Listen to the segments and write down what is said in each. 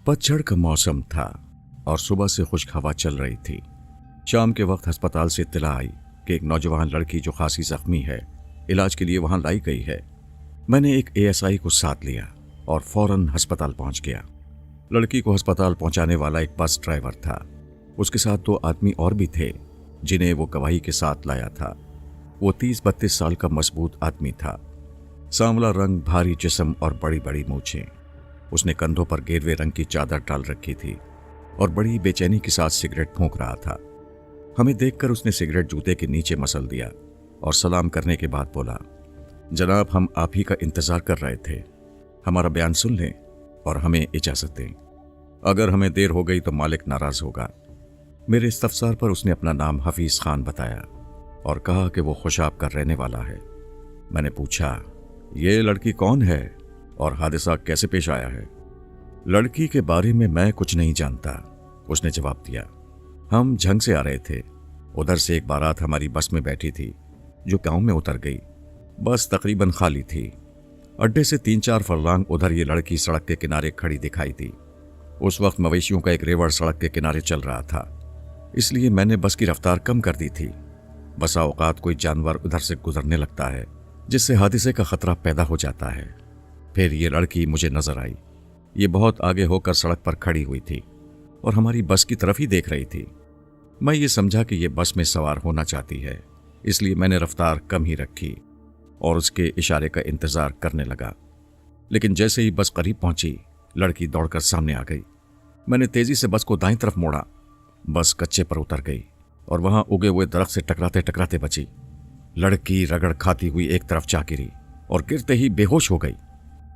पतझड़ का मौसम था और सुबह से खुश्क हवा चल रही थी। शाम के वक्त अस्पताल से इत्तला आई कि एक नौजवान लड़की जो खासी जख्मी है इलाज के लिए वहां लाई गई है। मैंने एक एएसआई को साथ लिया और फौरन अस्पताल पहुंच गया। लड़की को अस्पताल पहुंचाने वाला एक बस ड्राइवर था। उसके साथ 2 आदमी और भी थे जिन्हें वो गवाही के साथ लाया था। वो 30-32 साल का मजबूत आदमी था। सांवला रंग, भारी जिस्म और बड़ी बड़ी मूछें। उसने कंधों पर गेरुए रंग की चादर डाल रखी थी और बड़ी बेचैनी के साथ सिगरेट फूंक रहा था। हमें देखकर उसने सिगरेट जूते के नीचे मसल दिया और सलाम करने के बाद बोला, जनाब, हम आप ही का इंतजार कर रहे थे। हमारा बयान सुन लें और हमें इजाजत दें। अगर हमें देर हो गई तो मालिक नाराज होगा। मेरे इस्तफसार पर उसने अपना नाम हफीज खान बताया और कहा कि वो खुशाब का रहने वाला है। मैंने पूछा, ये लड़की कौन है और हादसा कैसे पेश आया है? लड़की के बारे में मैं कुछ नहीं जानता, उसने जवाब दिया। हम झंग से आ रहे थे। उधर से एक बारात हमारी बस में बैठी थी जो गांव में उतर गई। बस तकरीबन खाली थी। अड्डे से 3-4 फरलांग उधर ये लड़की सड़क के किनारे खड़ी दिखाई दी। उस वक्त मवेशियों का एक रेवड़ सड़क के किनारे चल रहा था, इसलिए मैंने बस की रफ्तार कम कर दी थी। बसा औकात कोई जानवर उधर से गुजरने लगता है जिससे हादसे का खतरा पैदा हो जाता है। फिर ये लड़की मुझे नजर आई। ये बहुत आगे होकर सड़क पर खड़ी हुई थी और हमारी बस की तरफ ही देख रही थी। मैं ये समझा कि ये बस में सवार होना चाहती है, इसलिए मैंने रफ्तार कम ही रखी और उसके इशारे का इंतजार करने लगा। लेकिन जैसे ही बस करीब पहुंची, लड़की दौड़कर सामने आ गई। मैंने तेजी से बस को दाईं तरफ मोड़ा। बस कच्चे पर उतर गई और वहां उगे हुए दरख्त से टकराते टकराते बची। लड़की रगड़ खाती हुई एक तरफ जा गिरी और गिरते ही बेहोश हो गई।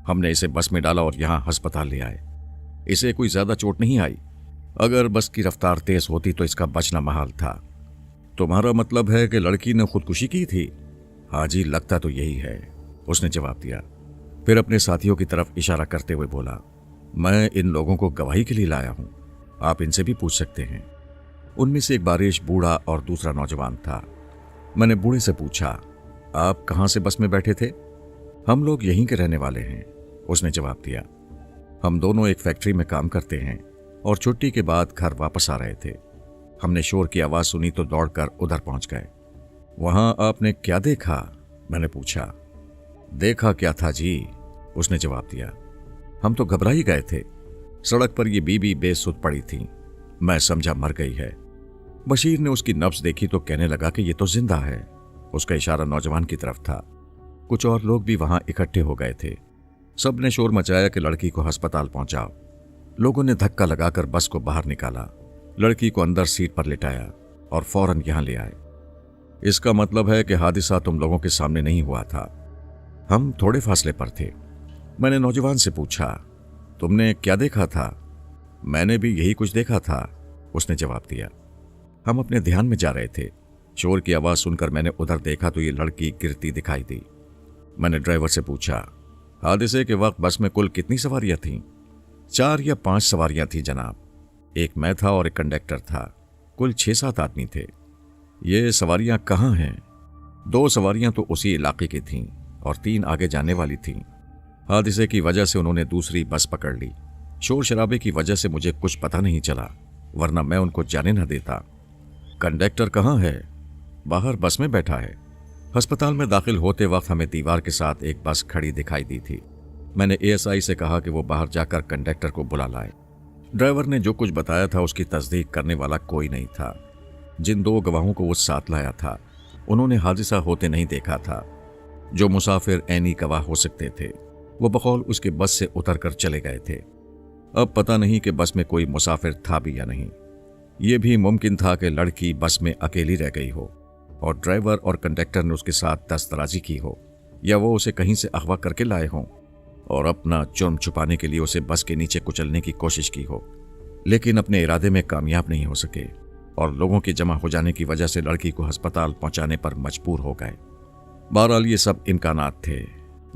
हमने इसे बस में डाला और यहां अस्पताल ले आए। इसे कोई ज्यादा चोट नहीं आई। अगर बस की रफ्तार तेज होती तो इसका बचना महाल था। तुम्हारा मतलब है कि लड़की ने खुदकुशी की थी? हाँ जी, लगता तो यही है, उसने जवाब दिया। फिर अपने साथियों की तरफ इशारा करते हुए बोला, मैं इन लोगों को गवाही के लिए लाया हूं, आप इनसे भी पूछ सकते हैं। उनमें से एक बारिश बूढ़ा और दूसरा नौजवान था। मैंने बूढ़े से पूछा, आप कहां से बस में बैठे थे? हम लोग यहीं के रहने वाले हैं, उसने जवाब दिया। हम दोनों एक फैक्ट्री में काम करते हैं और छुट्टी के बाद घर वापस आ रहे थे। हमने शोर की आवाज सुनी तो दौड़कर उधर पहुंच गए। वहां आपने क्या देखा? मैंने पूछा। देखा क्या था जी, उसने जवाब दिया। हम तो घबरा ही गए थे। सड़क पर ये बीबी बेसुध पड़ी थी। मैं समझा मर गई है। बशीर ने उसकी नब्ज देखी तो कहने लगा कि ये तो जिंदा है। उसका इशारा नौजवान की तरफ था। कुछ और लोग भी वहां इकट्ठे हो गए थे। सब ने शोर मचाया कि लड़की को अस्पताल पहुंचाओ। लोगों ने धक्का लगाकर बस को बाहर निकाला, लड़की को अंदर सीट पर लिटाया और फौरन यहां ले आए। इसका मतलब है कि हादसा तुम लोगों के सामने नहीं हुआ था। हम थोड़े फासले पर थे। मैंने नौजवान से पूछा, तुमने क्या देखा था? मैंने भी यही कुछ देखा था, उसने जवाब दिया। हम अपने ध्यान में जा रहे थे। शोर की आवाज सुनकर मैंने उधर देखा तो ये लड़की गिरती दिखाई दी। मैंने ड्राइवर से पूछा, हादसे के वक्त बस में कुल कितनी सवारियां थीं? 4 या 5 सवारियां थी जनाब। एक मैं था और एक कंडक्टर था। कुल 6-7 आदमी थे। ये सवारियां कहाँ हैं? 2 सवारियां तो उसी इलाके की थीं और 3 आगे जाने वाली थीं। हादसे की वजह से उन्होंने दूसरी बस पकड़ ली। शोर शराबे की वजह से मुझे कुछ पता नहीं चला, वरना मैं उनको जाने न देता। कंडक्टर कहाँ है? बाहर बस में बैठा है। अस्पताल में दाखिल होते वक्त हमें दीवार के साथ एक बस खड़ी दिखाई दी थी। मैंने एएसआई से कहा कि वो बाहर जाकर कंडक्टर को बुला लाए। ड्राइवर ने जो कुछ बताया था उसकी तस्दीक करने वाला कोई नहीं था। जिन 2 गवाहों को वो साथ लाया था उन्होंने हादसा होते नहीं देखा था। जो मुसाफिर ऐनी गवाह हो सकते थे वो बकौल उसके बस से उतर कर चले गए थे। अब पता नहीं कि बस में कोई मुसाफिर था भी या नहीं। ये भी मुमकिन था कि लड़की बस में अकेली रह गई हो और ड्राइवर और कंडक्टर ने उसके साथ दस्तराजी की हो, या वो उसे कहीं से अगवा करके लाए हों और अपना जुर्म छुपाने के लिए उसे बस के नीचे कुचलने की कोशिश की हो, लेकिन अपने इरादे में कामयाब नहीं हो सके और लोगों के जमा हो जाने की वजह से लड़की को अस्पताल पहुंचाने पर मजबूर हो गए। बहरहाल ये सब इम्कानात थे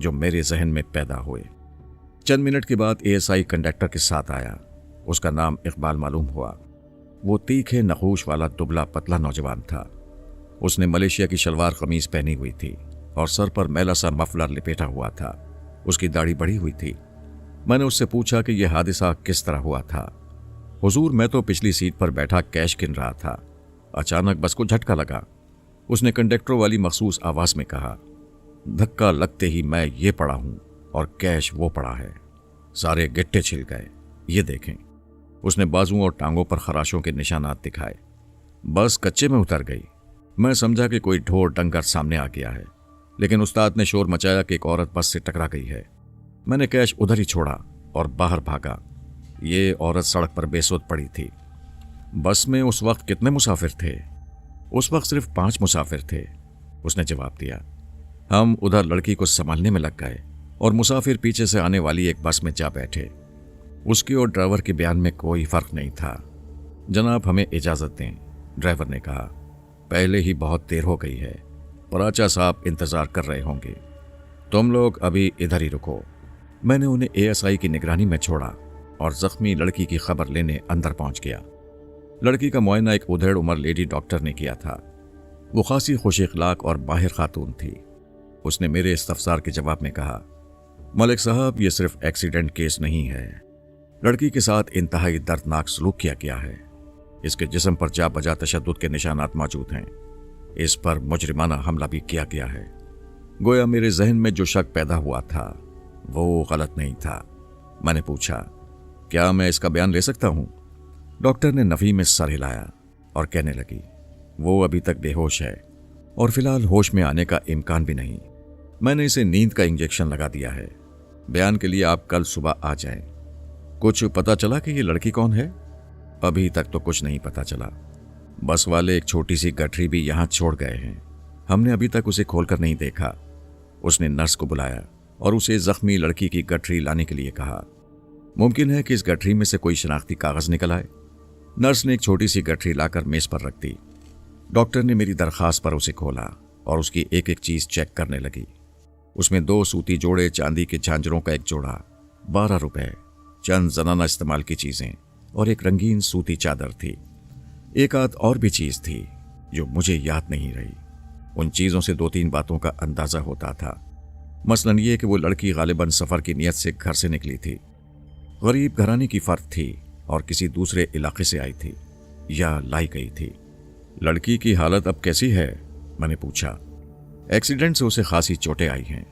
जो मेरे जहन में पैदा हुए। चंद मिनट के बाद एएसआई कंडक्टर के साथ आया। उसका नाम इकबाल मालूम हुआ। वो तीखे नखूश वाला दुबला पतला नौजवान था। उसने मलेशिया की शलवार कमीज पहनी हुई थी और सर पर मैला सा मफलर लिपेटा हुआ था। उसकी दाढ़ी बढ़ी हुई थी। मैंने उससे पूछा कि यह हादसा किस तरह हुआ था। हुजूर, मैं तो पिछली सीट पर बैठा कैश गिन रहा था। अचानक बस को झटका लगा। उसने कंडक्टर वाली मखसूस आवाज में कहा, धक्का लगते ही मैं ये पड़ा हूं और कैश वो पड़ा है। सारे गिट्टे छिल गए। ये देखें। उसने बाजुओं और टांगों पर खराशों के निशानात दिखाए। बस कच्चे में उतर गई। मैं समझा कि कोई ढोर डंगर सामने आ गया है, लेकिन उस्ताद ने शोर मचाया कि एक औरत बस से टकरा गई है। मैंने कैश उधर ही छोड़ा और बाहर भागा। ये औरत सड़क पर बेसुध पड़ी थी। बस में उस वक्त कितने मुसाफिर थे? उस वक्त सिर्फ 5 मुसाफिर थे, उसने जवाब दिया। हम उधर लड़की को संभालने में लग गए और मुसाफिर पीछे से आने वाली एक बस में जा बैठे। उसकी और ड्राइवर के बयान में कोई फर्क नहीं था। जनाब, हमें इजाजत दें, ड्राइवर ने कहा। पहले ही बहुत देर हो गई है, पराचा साहब इंतजार कर रहे होंगे। तुम लोग अभी इधर ही रुको। मैंने उन्हें एएसआई की निगरानी में छोड़ा और जख्मी लड़की की खबर लेने अंदर पहुंच गया। लड़की का मुआयना एक उधेड़ उम्र लेडी डॉक्टर ने किया था। वो खासी खुश इखलाक और बाहिर खातून थी। उसने मेरे इस्तफसार के जवाब में कहा, मलिक साहब, ये सिर्फ एक्सीडेंट केस नहीं है। लड़की के साथ इंतहाई दर्दनाक सलूक किया गया है। इसके जिस्म पर जा बजा तशद्दुद के निशानात मौजूद हैं। इस पर मुजरिमाना हमला भी किया गया है। गोया मेरे जहन में जो शक पैदा हुआ था वो गलत नहीं था। मैंने पूछा, क्या मैं इसका बयान ले सकता हूं? डॉक्टर ने नफी में सर हिलाया और कहने लगी, वो अभी तक बेहोश है और फिलहाल होश में आने का इम्कान भी नहीं। मैंने इसे नींद का इंजेक्शन लगा दिया है। बयान के लिए आप कल सुबह आ जाएं। कुछ पता चला कि ये लड़की कौन है? अभी तक तो कुछ नहीं पता चला। बस वाले एक छोटी सी गठरी भी यहां छोड़ गए हैं। हमने अभी तक उसे खोलकर नहीं देखा। उसने नर्स को बुलाया और उसे जख्मी लड़की की गठरी लाने के लिए कहा। मुमकिन है कि इस गठरी में से कोई शनाख्ती कागज निकल आए। नर्स ने एक छोटी सी गठरी लाकर मेज पर रख दी। डॉक्टर ने मेरी दरखास्त पर उसे खोला और उसकी एक एक चीज चेक करने लगी। उसमें 2 सूती जोड़े, चांदी के झांझरों का एक जोड़ा, 12 रुपए, चंद जनाना इस्तेमाल की चीजें और एक रंगीन सूती चादर थी। एक आध और भी चीज थी जो मुझे याद नहीं रही। उन चीजों से 2-3 बातों का अंदाजा होता था। मसलन ये कि वो लड़की गालिबन सफर की नियत से घर से निकली थी, गरीब घराने की फर्द थी और किसी दूसरे इलाके से आई थी या लाई गई थी। लड़की की हालत अब कैसी है? मैंने पूछा। एक्सीडेंट से उसे खासी चोटें आई हैं,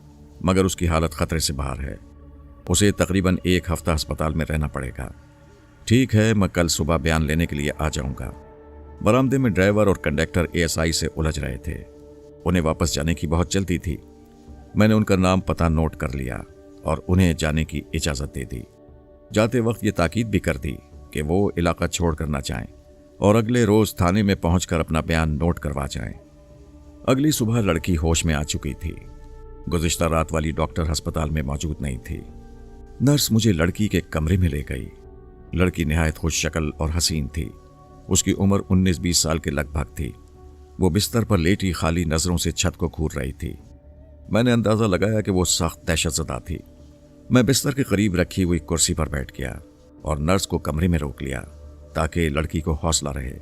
मगर उसकी हालत खतरे से बाहर है। उसे तकरीबन 1 हफ्ता अस्पताल में रहना पड़ेगा। ठीक है, मैं कल सुबह बयान लेने के लिए आ जाऊंगा। बरामदे में ड्राइवर और कंडक्टर एएसआई से उलझ रहे थे। उन्हें वापस जाने की बहुत जल्दी थी। मैंने उनका नाम पता नोट कर लिया और उन्हें जाने की इजाज़त दे दी। जाते वक्त ये ताकीद भी कर दी कि वो इलाका छोड़कर ना जाएं और अगले रोज़ थाने में पहुंचकर अपना बयान नोट करवा जाएं। अगली सुबह लड़की होश में आ चुकी थी। गुज़िश्ता रात वाली डॉक्टर अस्पताल में मौजूद नहीं थी। नर्स मुझे लड़की के कमरे में ले गई। लड़की निहायत खुश शक्ल और हसीन थी। उसकी उम्र 19-20 साल के लगभग थी। वो बिस्तर पर लेटी खाली नजरों से छत को घूर रही थी। मैंने अंदाजा लगाया कि वो सख्त दहशतज़दा थी। मैं बिस्तर के करीब रखी हुई कुर्सी पर बैठ गया और नर्स को कमरे में रोक लिया ताकि लड़की को हौसला रहे।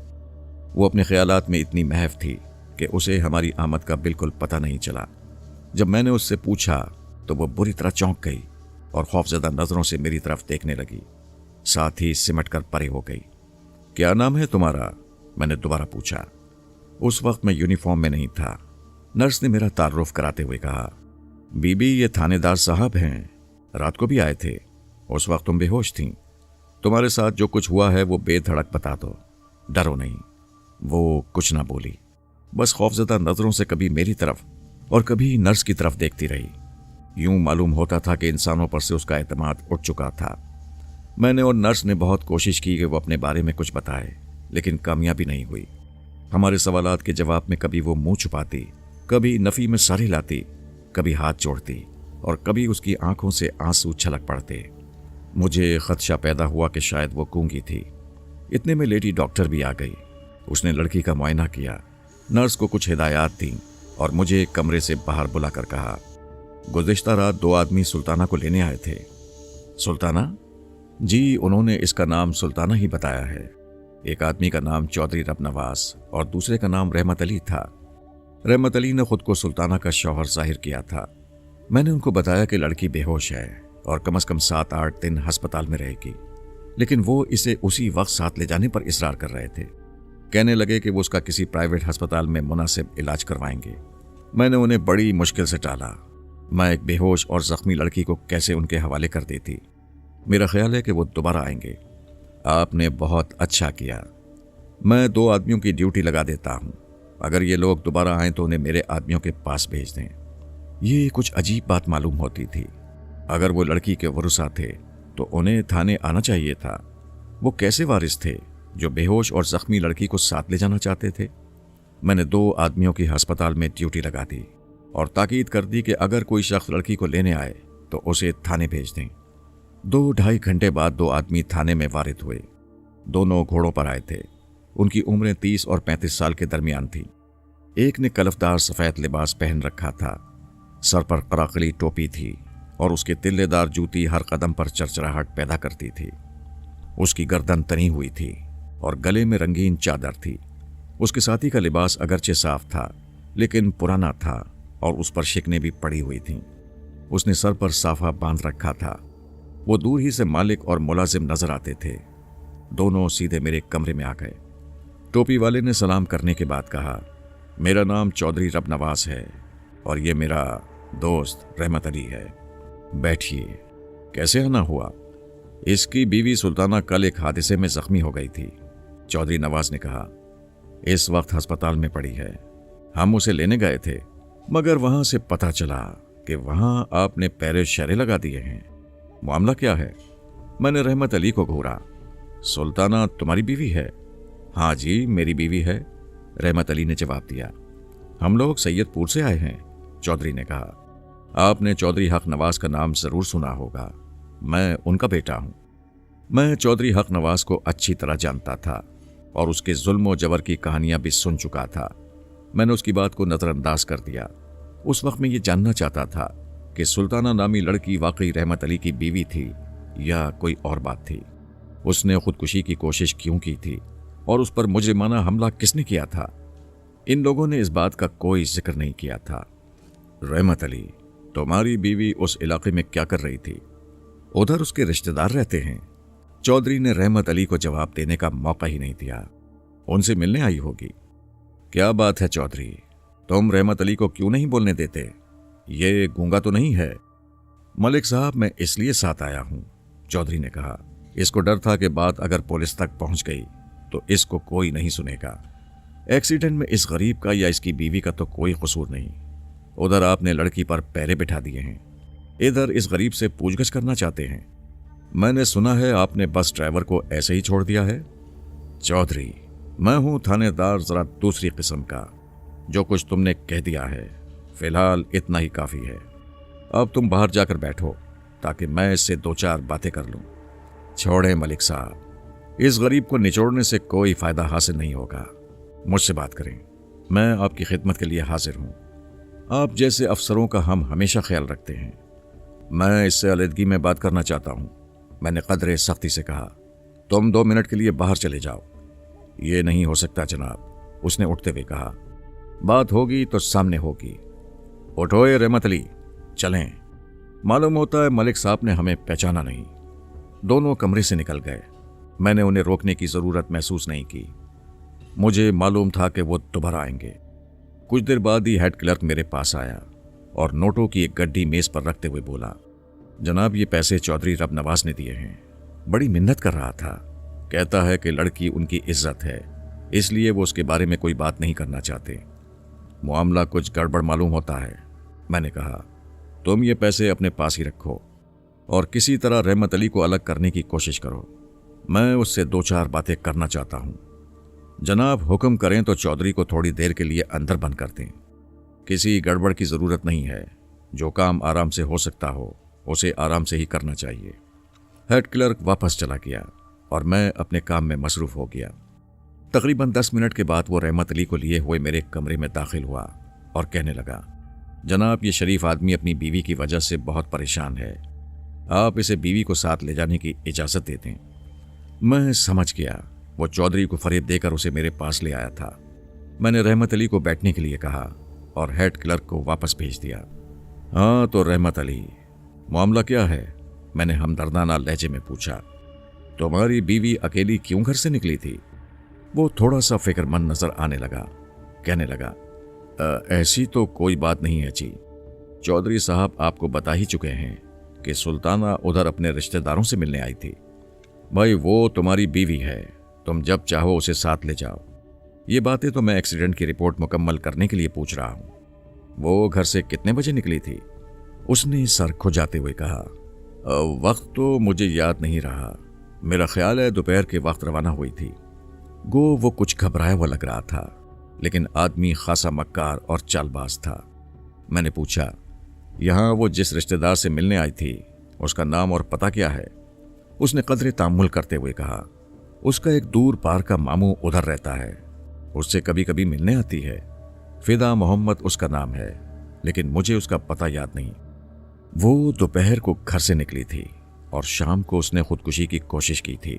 वो अपने ख्यालात में इतनी महव थी कि उसे हमारी आमद का बिल्कुल पता नहीं चला। जब मैंने उससे पूछा तो वो बुरी तरह चौंक गई और खौफजदा नजरों से मेरी तरफ देखने लगी, साथ ही सिमट कर परे हो गई। क्या नाम है तुम्हारा? मैंने दोबारा पूछा। उस वक्त मैं यूनिफॉर्म में नहीं था। नर्स ने मेरा तारुफ कराते हुए कहा, बीबी, ये थानेदार साहब हैं, रात को भी आए थे। उस वक्त तुम बेहोश थीं। तुम्हारे साथ जो कुछ हुआ है वो बेधड़क बता दो, डरो नहीं। वो कुछ ना बोली, बस खौफजदा नजरों से कभी मेरी तरफ और कभी नर्स की तरफ देखती रही। यूं मालूम होता था कि इंसानों पर से उसका एतमाद उठ चुका था। मैंने और नर्स ने बहुत कोशिश की कि वो अपने बारे में कुछ बताए, लेकिन कामयाबी नहीं हुई। हमारे सवालात के जवाब में कभी वो मुंह छुपाती, कभी नफी में सर हिलाती, कभी हाथ जोड़ती और कभी उसकी आंखों से आंसू छलक पड़ते। मुझे खदशा पैदा हुआ कि शायद वो गूंगी थी। इतने में लेडी डॉक्टर भी आ गई। उसने लड़की का मुआयना किया, नर्स को कुछ हिदायत दी और मुझे कमरे से बाहर बुलाकर कहा, गुज़िश्ता रात 2 आदमी सुल्ताना को लेने आए थे। सुल्ताना? जी, उन्होंने इसका नाम सुल्ताना ही बताया है। एक आदमी का नाम चौधरी रबनवास और दूसरे का नाम रहमत अली था। रहमत अली ने खुद को सुल्ताना का शौहर जाहिर किया था। मैंने उनको बताया कि लड़की बेहोश है और कम से कम 7-8 दिन अस्पताल में रहेगी। लेकिन वो इसे उसी वक्त साथ ले जाने पर इसरार कर रहे थे। कहने लगे कि वो उसका किसी प्राइवेट अस्पताल में मुनासिब इलाज करवाएंगे। मैंने उन्हें बड़ी मुश्किल से टाला। मैं एक बेहोश और जख्मी लड़की को कैसे उनके हवाले कर देती। मेरा ख्याल है कि वो दोबारा आएंगे। आपने बहुत अच्छा किया। मैं 2 आदमियों की ड्यूटी लगा देता हूँ। अगर ये लोग दोबारा आएं तो उन्हें मेरे आदमियों के पास भेज दें। ये कुछ अजीब बात मालूम होती थी। अगर वो लड़की के वरुसा थे तो उन्हें थाने आना चाहिए था। वो कैसे वारिस थे जो बेहोश और जख्मी लड़की को साथ ले जाना चाहते थे? मैंने 2 आदमियों की अस्पताल में ड्यूटी लगा दी और ताकीद कर दी कि अगर कोई शख्स लड़की को लेने आए तो उसे थाने भेज दें। 2-2.5 घंटे बाद 2 आदमी थाने में वारिद हुए। दोनों घोड़ों पर आए थे। उनकी उम्रें 30 और 35 साल के दरमियान थी। एक ने कलफदार सफ़ेद लिबास पहन रखा था, सर पर कराकली टोपी थी और उसके तिल्लेदार जूती हर कदम पर चरचराहट पैदा करती थी। उसकी गर्दन तनी हुई थी और गले में रंगीन चादर थी। उसके साथी का लिबास अगरचे साफ था लेकिन पुराना था और उस पर शिकनें भी पड़ी हुई थीं। उसने सर पर साफा बांध रखा था। वो दूर ही से मालिक और मुलाजिम नजर आते थे। दोनों सीधे मेरे कमरे में आ गए। टोपी वाले ने सलाम करने के बाद कहा, मेरा नाम चौधरी रब नवाज है और ये मेरा दोस्त रहमत अली है। बैठिए। कैसे आना हुआ? इसकी बीवी सुल्ताना कल एक हादसे में जख्मी हो गई थी, चौधरी नवाज ने कहा। इस वक्त अस्पताल में पड़ी है। हम उसे लेने गए थे मगर वहां से पता चला कि वहां आपने पैरे शहरे लगा दिए हैं। मामला क्या है? मैंने रहमत अली को घूरा। सुल्ताना तुम्हारी बीवी है? हाँ जी, मेरी बीवी है, रहमत अली ने जवाब दिया। हम लोग सैयदपुर से आए हैं, चौधरी ने कहा। आपने चौधरी हक नवाज का नाम जरूर सुना होगा। मैं उनका बेटा हूं। मैं चौधरी हक नवाज को अच्छी तरह जानता था और उसके जुल्म और जबर की कहानियां भी सुन चुका था। मैंने उसकी बात को नजरअंदाज कर दिया। उस वक्त मैं ये जानना चाहता था कि सुल्ताना नामी लड़की वाकई रहमत अली की बीवी थी या कोई और बात थी। उसने खुदकुशी की कोशिश क्यों की थी और उस पर मुजरिमाना हमला किसने किया था? इन लोगों ने इस बात का कोई जिक्र नहीं किया था। रहमत अली, तुम्हारी बीवी उस इलाके में क्या कर रही थी? उधर उसके रिश्तेदार रहते हैं। चौधरी ने रहमत अली को जवाब देने का मौका ही नहीं दिया। उनसे मिलने आई होगी। क्या बात है चौधरी, तुम रहमत अली को क्यों नहीं बोलने देते? ये गूंगा तो नहीं है? मलिक साहब, मैं इसलिए साथ आया हूं, चौधरी ने कहा। इसको डर था कि बात अगर पुलिस तक पहुंच गई तो इसको कोई नहीं सुनेगा। एक्सीडेंट में इस गरीब का या इसकी बीवी का तो कोई कसूर नहीं। उधर आपने लड़की पर पैरे बिठा दिए हैं, इधर इस गरीब से पूछगछ करना चाहते हैं। मैंने सुना है आपने बस ड्राइवर को ऐसे ही छोड़ दिया है। चौधरी, मैं हूं थानेदार जरा दूसरी किस्म का। जो कुछ तुमने कह दिया है फिलहाल इतना ही काफी है। अब तुम बाहर जाकर बैठो ताकि मैं इससे 2-4 बातें कर लूं। छोड़ें मलिक साहब, इस गरीब को निचोड़ने से कोई फायदा हासिल नहीं होगा। मुझसे बात करें, मैं आपकी खिदमत के लिए हाजिर हूं। आप जैसे अफसरों का हम हमेशा ख्याल रखते हैं। मैं इससे अलहदगी में बात करना चाहता हूं, मैंने कदरे सख्ती से कहा। तुम 2 मिनट के लिए बाहर चले जाओ। ये नहीं हो सकता जनाब, उसने उठते हुए कहा। बात होगी तो सामने होगी। उठोए रहमत अली, चलें। मालूम होता है मलिक साहब ने हमें पहचाना नहीं। दोनों कमरे से निकल गए। मैंने उन्हें रोकने की जरूरत महसूस नहीं की। मुझे मालूम था कि वो दोबारा आएंगे। कुछ देर बाद ही हेड क्लर्क मेरे पास आया और नोटों की एक गड्डी मेज पर रखते हुए बोला, जनाब ये पैसे चौधरी रब नवाज ने दिए हैं। बड़ी मिन्नत कर रहा था। कहता है कि लड़की उनकी इज्जत है, इसलिए वो उसके बारे में कोई बात नहीं करना चाहते। मामला कुछ गड़बड़ मालूम होता है। मैंने कहा, तुम ये पैसे अपने पास ही रखो और किसी तरह रहमत अली को अलग करने की कोशिश करो। मैं उससे 2-4 बातें करना चाहता हूं। जनाब हुक्म करें तो चौधरी को थोड़ी देर के लिए अंदर बंद कर दें। किसी गड़बड़ की जरूरत नहीं है। जो काम आराम से हो सकता हो उसे आराम से ही करना चाहिए। हेड क्लर्क वापस चला गया और मैं अपने काम में मसरूफ हो गया। तकरीबन 10 मिनट के बाद वो रहमत अली को लिए हुए मेरे कमरे में दाखिल हुआ और कहने लगा, जनाब ये शरीफ आदमी अपनी बीवी की वजह से बहुत परेशान है। आप इसे बीवी को साथ ले जाने की इजाज़त दे दें। मैं समझ गया। वो चौधरी को फरेब देकर उसे मेरे पास ले आया था। मैंने रहमत अली को बैठने के लिए कहा और हेड क्लर्क को वापस भेज दिया। हाँ तो रहमत अली, मामला क्या है? मैंने हमदर्दाना लहजे में पूछा। तुम्हारी बीवी अकेली क्यों घर से निकली थी? वो थोड़ा सा फिक्रमंद नजर आने लगा। कहने लगा, ऐसी तो कोई बात नहीं है जी। चौधरी साहब आपको बता ही चुके हैं कि सुल्ताना उधर अपने रिश्तेदारों से मिलने आई थी। भाई वो तुम्हारी बीवी है, तुम जब चाहो उसे साथ ले जाओ। ये बातें तो मैं एक्सीडेंट की रिपोर्ट मुकम्मल करने के लिए पूछ रहा हूँ। वो घर से कितने बजे निकली थी? उसने सर खुजाते हुए कहा, वक्त तो मुझे याद नहीं रहा, मेरा ख्याल है दोपहर के वक्त रवाना हुई थी। गो वो कुछ घबराया हुआ लग रहा था, लेकिन आदमी खासा मक्कार और चालबाज था। मैंने पूछा, यहाँ वो जिस रिश्तेदार से मिलने आई थी उसका नाम और पता क्या है? उसने कदरे तामुल करते हुए कहा, उसका एक दूर पार का मामू उधर रहता है, उससे कभी कभी मिलने आती है। फिदा मोहम्मद उसका नाम है, लेकिन मुझे उसका पता याद नहीं। वो दोपहर को घर से निकली थी और शाम को उसने खुदकुशी की कोशिश की थी।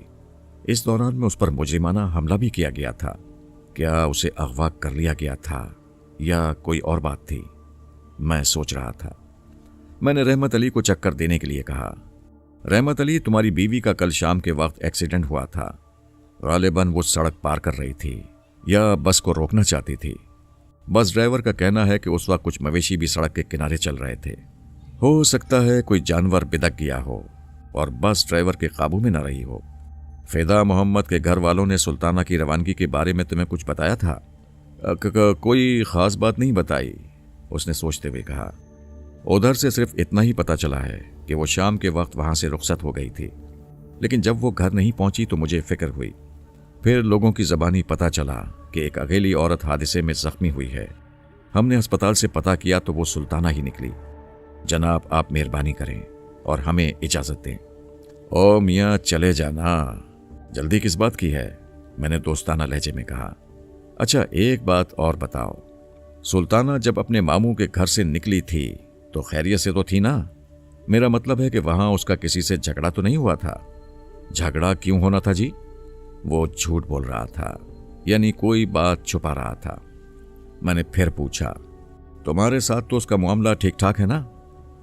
इस दौरान में उस पर मुजरिमाना हमला भी किया गया था। क्या उसे अगवा कर लिया गया था या कोई और बात थी? मैं सोच रहा था। मैंने रहमत अली को चक्कर देने के लिए कहा, रहमत अली, तुम्हारी बीवी का कल शाम के वक्त एक्सीडेंट हुआ था। गालिबन वो सड़क पार कर रही थी या बस को रोकना चाहती थी। बस ड्राइवर का कहना है कि उस वक्त कुछ मवेशी भी सड़क के किनारे चल रहे थे। हो सकता है कोई जानवर बिदक गया हो और बस ड्राइवर के काबू में न रही हो। फिदा मोहम्मद के घर वालों ने सुल्ताना की रवानगी के बारे में तुम्हें कुछ बताया था? कोई खास बात नहीं बताई, उसने सोचते हुए कहा। उधर से सिर्फ इतना ही पता चला है कि वो शाम के वक्त वहां से रुखसत हो गई थी, लेकिन जब वो घर नहीं पहुंची तो मुझे फिक्र हुई। फिर लोगों की ज़बानी पता चला कि एक अकेली औरत हादसे में जख्मी हुई है। हमने अस्पताल से पता किया तो वो सुल्ताना ही निकली। जनाब आप मेहरबानी करें और हमें इजाज़त दें। ओ मियाँ चले जाना, जल्दी किस बात की है? मैंने दोस्ताना लहजे में कहा। अच्छा एक बात और बताओ, सुल्ताना जब अपने मामू के घर से निकली थी तो खैरियत से तो थी ना? मेरा मतलब है कि वहां उसका किसी से झगड़ा तो नहीं हुआ था? झगड़ा क्यों होना था जी? वो झूठ बोल रहा था, यानी कोई बात छुपा रहा था। मैंने फिर पूछा, तुम्हारे साथ तो उसका मामला ठीक ठाक है ना?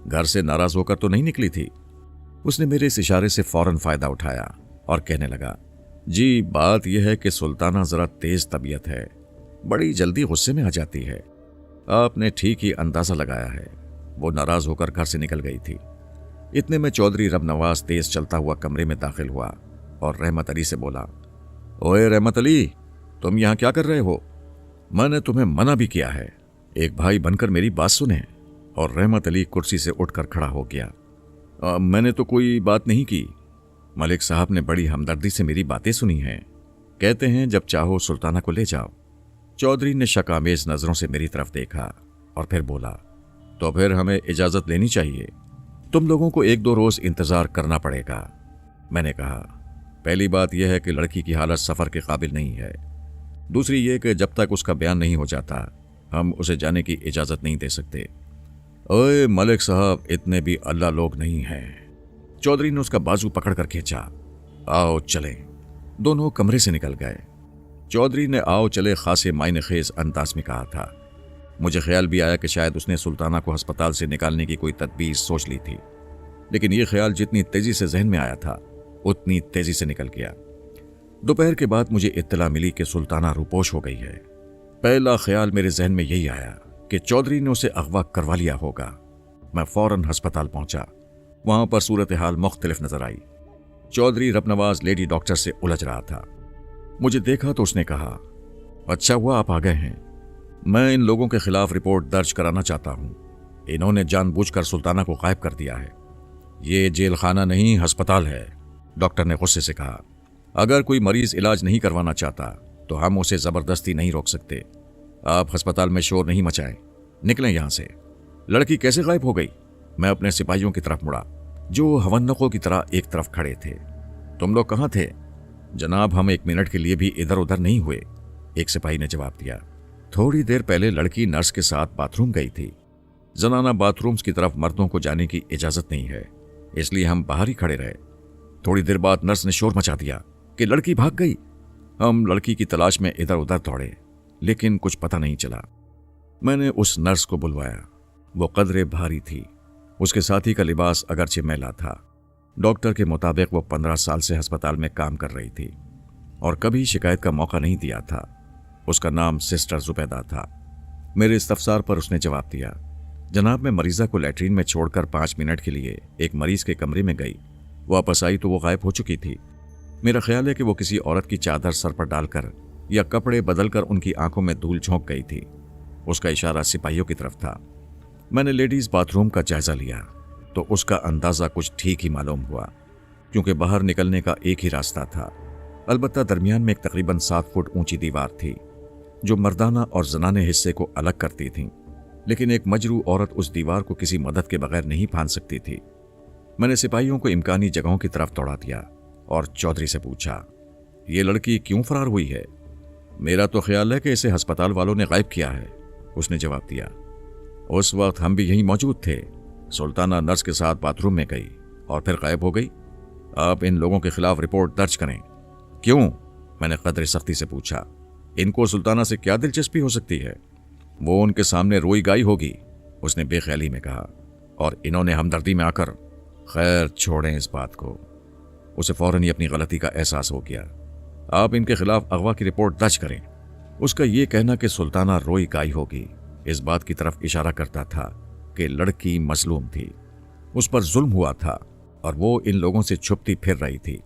घर से नाराज होकर तो नहीं निकली थी? उसने मेरे इस इशारे से फौरन फायदा उठाया और कहने लगा, जी बात यह है कि सुल्ताना जरा तेज तबीयत है, बड़ी जल्दी गुस्से में आ जाती है। आपने ठीक ही अंदाजा लगाया है, वो नाराज होकर घर से निकल गई थी। इतने में चौधरी रब नवाज तेज चलता हुआ कमरे में दाखिल हुआ और रहमत अली से बोला, ओए रहमत अली, तुम यहां क्या कर रहे हो? मैंने तुम्हें मना भी किया है, एक भाई बनकर मेरी बात सुने। और रहमत अली कुर्सी से उठकर खड़ा हो गया। मैंने तो कोई बात नहीं की, मलिक साहब ने बड़ी हमदर्दी से मेरी बातें सुनी हैं, कहते हैं जब चाहो सुल्ताना को ले जाओ। चौधरी ने शकामेज नजरों से मेरी तरफ देखा और फिर बोला, तो फिर हमें इजाजत लेनी चाहिए, तुम लोगों को एक दो रोज इंतजार करना पड़ेगा। मैंने कहा, पहली बात यह है कि लड़की की हालत सफर के काबिल नहीं है, दूसरी ये कि जब तक उसका बयान नहीं हो जाता हम उसे जाने की इजाजत नहीं दे सकते। ओए मलिक साहब, इतने भी अल्लाह लोग नहीं हैं। चौधरी ने उसका बाजू पकड़कर खींचा। आओ चले। दोनों कमरे से निकल गए। चौधरी ने आओ चले खासे मायने खेज अंदाज में कहा था। मुझे ख्याल भी आया कि शायद उसने सुल्ताना को अस्पताल से निकालने की कोई तदबीर सोच ली थी, लेकिन यह ख्याल जितनी तेजी से जहन में आया था उतनी तेजी से निकल गया। दोपहर के बाद मुझे इत्तला मिली कि सुल्ताना रूपोश हो गई है। पहला ख्याल मेरे जहन में यही आया कि चौधरी ने उसे अगवा करवा लिया होगा। मैं फौरन अस्पताल पहुंचा। वहां पर सूरत हाल मुख्तलिफ नजर आई। चौधरी रबनवाज लेडी डॉक्टर से उलझ रहा था। मुझे देखा तो उसने कहा, अच्छा हुआ आप आ गए हैं, मैं इन लोगों के खिलाफ रिपोर्ट दर्ज कराना चाहता हूं। इन्होंने जानबूझकर सुल्ताना को गायब कर दिया है। ये जेल खाना नहीं, अस्पताल है। डॉक्टर ने गुस्से से कहा, अगर कोई मरीज इलाज नहीं करवाना चाहता तो हम उसे जबरदस्ती नहीं रोक सकते। आप अस्पताल में शोर नहीं मचाएं, निकलें यहां से। लड़की कैसे गायब हो गई? मैं अपने सिपाहियों की तरफ मुड़ा जो हवन्नकों की तरह एक तरफ खड़े थे। तुम लोग कहां थे? जनाब हम 1 मिनट के लिए भी इधर उधर नहीं हुए, एक सिपाही ने जवाब दिया। थोड़ी देर पहले लड़की नर्स के साथ बाथरूम गई थी। जनाना बाथरूम्स की तरफ मर्दों को जाने की इजाजत नहीं है, इसलिए हम बाहर ही खड़े रहे। थोड़ी देर बाद नर्स ने शोर मचा दिया कि लड़की भाग गई। हम लड़की की तलाश में इधर उधर दौड़े, लेकिन कुछ पता नहीं चला। मैंने उस नर्स को बुलवाया। वो कदरे भारी थी, उसके साथी का लिबास अगरचे मैला था। डॉक्टर के मुताबिक वो 15 साल से अस्पताल में काम कर रही थी और कभी शिकायत का मौका नहीं दिया था। उसका नाम सिस्टर जुबैदा था। मेरे इस्तफसार पर उसने जवाब दिया, जनाब मैं मरीज़ा को लैट्रीन में छोड़कर 5 मिनट के लिए एक मरीज़ के कमरे में गई। वापस आई तो वो गायब हो चुकी थी। मेरा ख्याल है कि वो किसी औरत की चादर सर पर डालकर या कपड़े बदलकर उनकी आंखों में धूल झोंक गई थी। उसका इशारा सिपाहियों की तरफ था। मैंने लेडीज़ बाथरूम का जायज़ा लिया तो उसका अंदाज़ा कुछ ठीक ही मालूम हुआ, क्योंकि बाहर निकलने का एक ही रास्ता था। अलबत्ता दरमियान में एक तकरीबन 7 फुट ऊंची दीवार थी जो मर्दाना और जनाने हिस्से को अलग करती थी, लेकिन एक मजरू औरत उस दीवार को किसी मदद के बगैर नहीं फांद सकती थी। मैंने सिपाहियों को इम्कानी जगहों की तरफ दौड़ा दिया और चौधरी से पूछा, ये लड़की क्यों फरार हुई है? मेरा तो ख्याल है कि इसे अस्पताल वालों ने गायब किया है, उसने जवाब दिया। उस वक्त हम भी यहीं मौजूद थे। सुल्ताना नर्स के साथ बाथरूम में गई और फिर गायब हो गई। आप इन लोगों के खिलाफ रिपोर्ट दर्ज करें। क्यों? मैंने कदर सख्ती से पूछा। इनको सुल्ताना से क्या दिलचस्पी हो सकती है? वो उनके सामने रोई गाई होगी, उसने बेख्याली में कहा, और इन्होंने हमदर्दी में आकर। खैर छोड़ें इस बात को। उसे फौरन ही अपनी गलती का एहसास हो गया। आप इनके खिलाफ अगवा की रिपोर्ट दर्ज करें। उसका ये कहना कि सुल्ताना रोई गाई होगी इस बात की तरफ इशारा करता था कि लड़की मजलूम थी, उस पर जुल्म हुआ था और वो इन लोगों से छुपती फिर रही थी।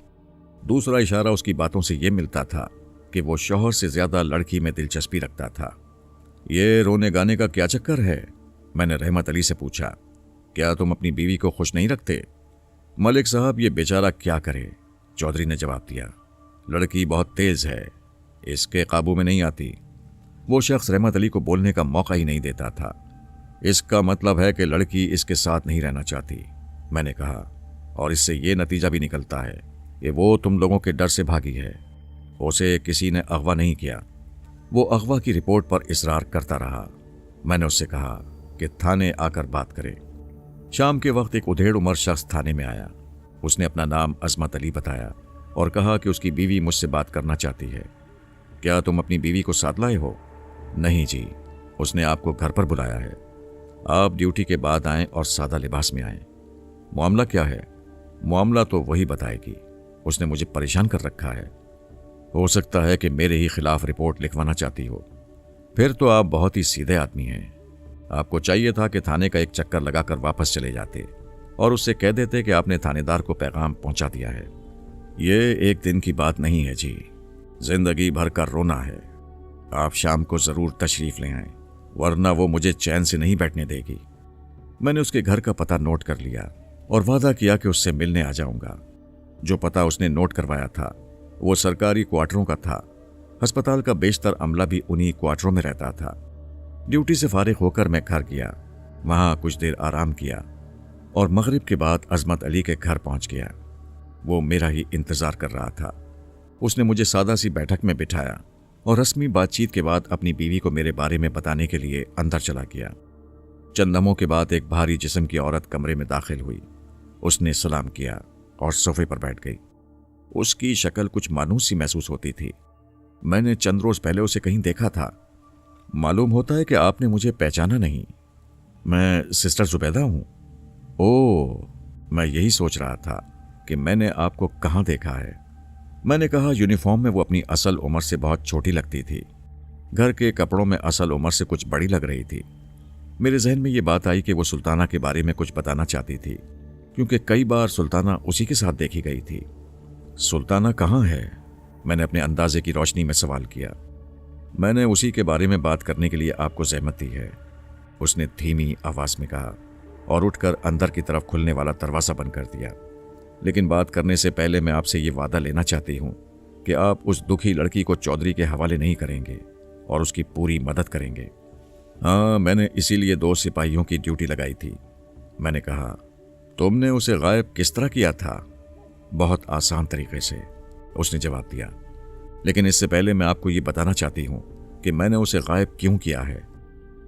दूसरा इशारा उसकी बातों से ये मिलता था कि वो शौहर से ज्यादा लड़की में दिलचस्पी रखता था। ये रोने गाने का क्या चक्कर है? मैंने रहमत अली से पूछा। क्या तुम अपनी बीवी को खुश नहीं रखते? मलिक साहब ये बेचारा क्या करे, चौधरी ने जवाब दिया। लड़की बहुत तेज है, इसके काबू में नहीं आती। वो शख्स रहमत अली को बोलने का मौका ही नहीं देता था। इसका मतलब है कि लड़की इसके साथ नहीं रहना चाहती, मैंने कहा, और इससे ये नतीजा भी निकलता है कि वो तुम लोगों के डर से भागी है। उसे किसी ने अगवा नहीं किया। वो अगवा की रिपोर्ट पर इसरार करता रहा। मैंने उससे कहा कि थाने आकर बात करे। शाम के वक्त एक उधेड़ उम्र शख्स थाने में आया। उसने अपना नाम अजमत अली बताया और कहा कि उसकी बीवी मुझसे बात करना चाहती है। क्या तुम अपनी बीवी को साथ लाए हो? नहीं जी, उसने आपको घर पर बुलाया है। आप ड्यूटी के बाद आएं और सादा लिबास में आएं। मामला क्या है? मामला तो वही बताएगी। उसने मुझे परेशान कर रखा है। हो सकता है कि मेरे ही खिलाफ रिपोर्ट लिखवाना चाहती हो। फिर तो आप बहुत ही सीधे आदमी हैं। आपको चाहिए था कि थाने का एक चक्कर लगाकर वापस चले जाते और उससे कह देते कि आपने थानेदार को पैगाम पहुंचा दिया है। ये एक दिन की बात नहीं है जी, जिंदगी भर का रोना है। आप शाम को जरूर तशरीफ ले आएं, वरना वो मुझे चैन से नहीं बैठने देगी। मैंने उसके घर का पता नोट कर लिया और वादा किया कि उससे मिलने आ जाऊंगा। जो पता उसने नोट करवाया था वो सरकारी क्वार्टरों का था। अस्पताल का बेशतर अमला भी उन्हीं क्वार्टरों में रहता था। ड्यूटी से फारिग होकर मैं घर गया, वहां कुछ देर आराम किया और मगरिब के बाद अजमत अली के घर पहुंच गया। वो मेरा ही इंतजार कर रहा था। उसने मुझे सादा सी बैठक में बिठाया और रस्मी बातचीत के बाद अपनी बीवी को मेरे बारे में बताने के लिए अंदर चला गया। चंद लम्हों के बाद एक भारी जिस्म की औरत कमरे में दाखिल हुई। उसने सलाम किया और सोफे पर बैठ गई। उसकी शक्ल कुछ मानूस सी महसूस होती थी। मैंने चंद रोज पहले उसे कहीं देखा था। मालूम होता है कि आपने मुझे पहचाना नहीं। मैं सिस्टर जुबैदा हूं। ओह, मैं यही सोच रहा था कि मैंने आपको कहाँ देखा है। मैंने कहा, यूनिफॉर्म में वो अपनी असल उम्र से बहुत छोटी लगती थी। घर के कपड़ों में असल उम्र से कुछ बड़ी लग रही थी। मेरे जहन में ये बात आई कि वो सुल्ताना के बारे में कुछ बताना चाहती थी, क्योंकि कई बार सुल्ताना उसी के साथ देखी गई थी। सुल्ताना कहाँ है? मैंने अपने अंदाजे की रोशनी में सवाल किया। मैंने उसी के बारे में बात करने के लिए आपको ज़हमत दी है, उसने धीमी आवाज में कहा और उठकर अंदर की तरफ खुलने वाला दरवाज़ा बंद कर दिया। लेकिन बात करने से पहले मैं आपसे ये वादा लेना चाहती हूँ कि आप उस दुखी लड़की को चौधरी के हवाले नहीं करेंगे और उसकी पूरी मदद करेंगे। हाँ, मैंने इसीलिए 2 सिपाहियों की ड्यूटी लगाई थी। मैंने कहा, तुमने उसे गायब किस तरह किया था? बहुत आसान तरीके से, उसने जवाब दिया। लेकिन इससे पहले मैं आपको ये बताना चाहती हूँ कि मैंने उसे गायब क्यों किया है।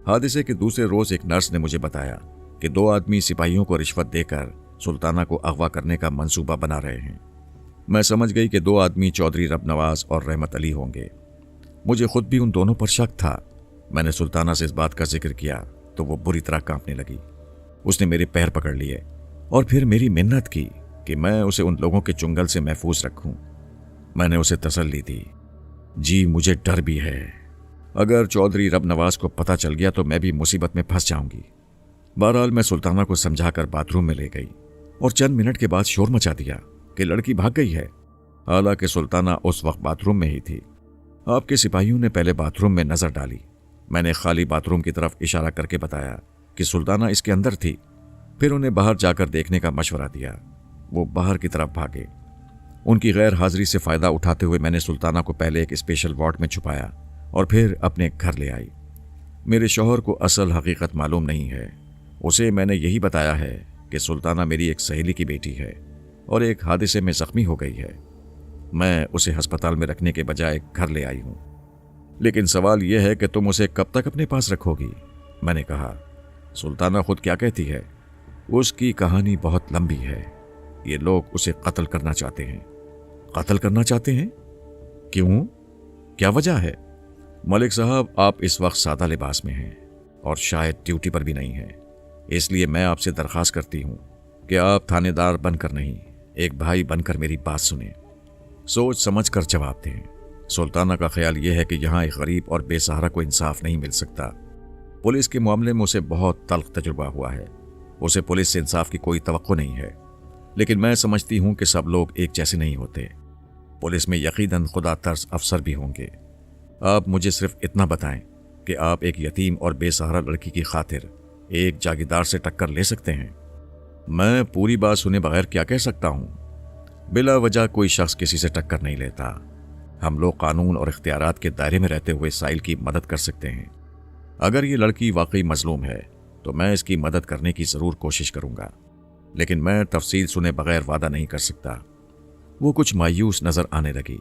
हादसे के दूसरे रोज एक नर्स ने मुझे बताया कि 2 आदमी सिपाहियों को रिश्वत देकर सुल्ताना को अगवा करने का मंसूबा बना रहे हैं। मैं समझ गई कि 2 आदमी चौधरी रबनवाज और रहमत अली होंगे। मुझे खुद भी उन दोनों पर शक था। मैंने सुल्ताना से इस बात का जिक्र किया तो वो बुरी तरह कांपने लगी। उसने मेरे पैर पकड़ लिए और फिर मेरी मिन्नत की कि मैं उसे उन लोगों के चुंगल से महफूज रखूं। मैंने उसे तसल्ली दी, जी मुझे डर भी है, अगर चौधरी रब नवाज को पता चल गया तो मैं भी मुसीबत में फंस जाऊंगी। बहरहाल मैं सुल्ताना को समझाकर बाथरूम में ले गई और चंद मिनट के बाद शोर मचा दिया कि लड़की भाग गई है। हालांकि सुल्ताना उस वक्त बाथरूम में ही थी। आपके सिपाहियों ने पहले बाथरूम में नजर डाली। मैंने खाली बाथरूम की तरफ इशारा करके बताया कि सुल्ताना इसके अंदर थी। फिर उन्हें बाहर जाकर देखने का मशवरा दिया। वो बाहर की तरफ भागे। उनकी गैर हाजिरी से फायदा उठाते हुए मैंने सुल्ताना को पहले एक स्पेशल वार्ड में छुपाया और फिर अपने घर ले आई। मेरे शौहर को असल हकीकत मालूम नहीं है। उसे मैंने यही बताया है कि सुल्ताना मेरी एक सहेली की बेटी है और एक हादसे में जख्मी हो गई है। मैं उसे अस्पताल में रखने के बजाय घर ले आई हूं। लेकिन सवाल यह है कि तुम उसे कब तक अपने पास रखोगी? मैंने कहा। सुल्ताना खुद क्या कहती है? उसकी कहानी बहुत लंबी है। ये लोग उसे कत्ल करना चाहते हैं। कत्ल करना चाहते हैं? क्यों? क्या वजह है? मलिक साहब, आप इस वक्त सादा लिबास में हैं और शायद ड्यूटी पर भी नहीं हैं। इसलिए मैं आपसे दरख्वास्त करती हूं कि आप थानेदार बनकर नहीं, एक भाई बनकर मेरी बात सुने, सोच समझ कर जवाब दें। सुल्ताना का ख्याल यह है कि यहाँ एक गरीब और बेसहारा को इंसाफ नहीं मिल सकता। पुलिस के मामले में उसे बहुत तल्ख तजुर्बा हुआ है। उसे पुलिस से इंसाफ की कोई तवक्को नहीं है। लेकिन मैं समझती हूँ कि सब लोग एक जैसे नहीं होते। पुलिस में यकीनन खुदा तर्स अफसर भी होंगे। आप मुझे सिर्फ इतना बताएं कि आप एक यतीम और बेसहारा लड़की की खातिर एक जागीरदार से टक्कर ले सकते हैं। मैं पूरी बात सुने बगैर क्या कह सकता हूँ? बिला वजह कोई शख्स किसी से टक्कर नहीं लेता। हम लोग कानून और इख्तियारात के दायरे में रहते हुए साइल की मदद कर सकते हैं। अगर ये लड़की वाकई मजलूम है तो मैं इसकी मदद करने की ज़रूर कोशिश करूँगा, लेकिन मैं तफसील सुने बगैर वादा नहीं कर सकता। वो कुछ मायूस नज़र आने लगी।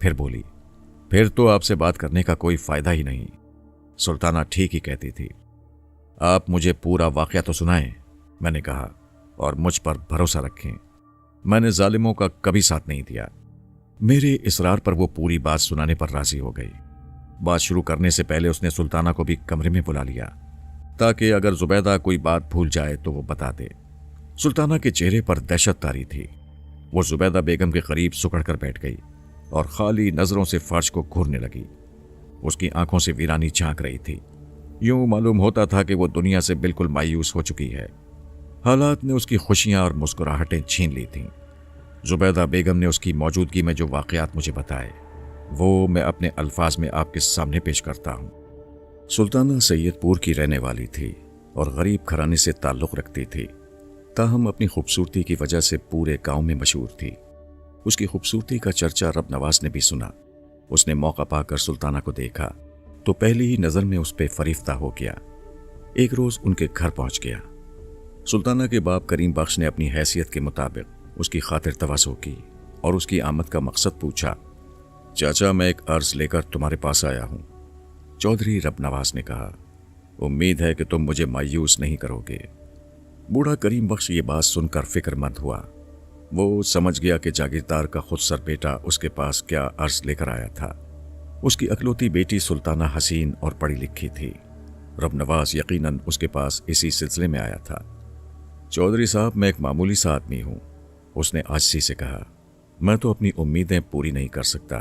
फिर बोली, फिर तो आपसे बात करने का कोई फ़ायदा ही नहीं। सुल्ताना ठीक ही कहती थी। आप मुझे पूरा वाक़या तो सुनाएं, मैंने कहा, और मुझ पर भरोसा रखें। मैंने जालिमों का कभी साथ नहीं दिया। मेरे इसरार पर वो पूरी बात सुनाने पर राजी हो गई। बात शुरू करने से पहले उसने सुल्ताना को भी कमरे में बुला लिया ताकि अगर जुबैदा कोई बात भूल जाए तो वो बता दे। सुल्ताना के चेहरे पर दहशत तारी थी। वो जुबैदा बेगम के करीब सुकड़ कर बैठ गई और खाली नजरों से फर्श को घूरने लगी। उसकी आंखों से वीरानी झांक रही थी। यूं मालूम होता था कि वो दुनिया से बिल्कुल मायूस हो चुकी है। हालात ने उसकी खुशियां और मुस्कुराहटें छीन ली थीं। जुबैदा बेगम ने उसकी मौजूदगी में जो वाक़यात मुझे बताए वो मैं अपने अल्फाज में आपके सामने पेश करता हूँ। सुल्ताना सैयदपुर की रहने वाली थी और गरीब घराने से ताल्लुक़ रखती थी, ताहम अपनी खूबसूरती की वजह से पूरे गांव में मशहूर थी। उसकी खूबसूरती का चर्चा रब नवाज ने भी सुना। उसने मौका पाकर सुल्ताना को देखा तो पहली ही नज़र में उस पर फरीफ्ता हो गया। एक रोज़ उनके घर पहुंच गया। सुल्ताना के बाप करीम बख्श ने अपनी हैसियत के मुताबिक उसकी खातिर तवाज़ो की और उसकी आमद का मकसद पूछा। चाचा, मैं एक अर्ज लेकर तुम्हारे पास आया हूँ। चौधरी रब नवाज ने कहा, उम्मीद है कि तुम मुझे मायूस नहीं करोगे। बूढ़ा करीम बख्श ये बात सुनकर फिक्रमंद हुआ। वो समझ गया कि जागीरदार का खुदसर बेटा उसके पास क्या अर्ज लेकर आया था। उसकी अकलौती बेटी सुल्ताना हसीन और पढ़ी लिखी थी। रब नवाज यकीनन उसके पास इसी सिलसिले में आया था। चौधरी साहब, मैं एक मामूली सा आदमी हूँ, उसने आजिज़ी से कहा। मैं तो अपनी उम्मीदें पूरी नहीं कर सकता,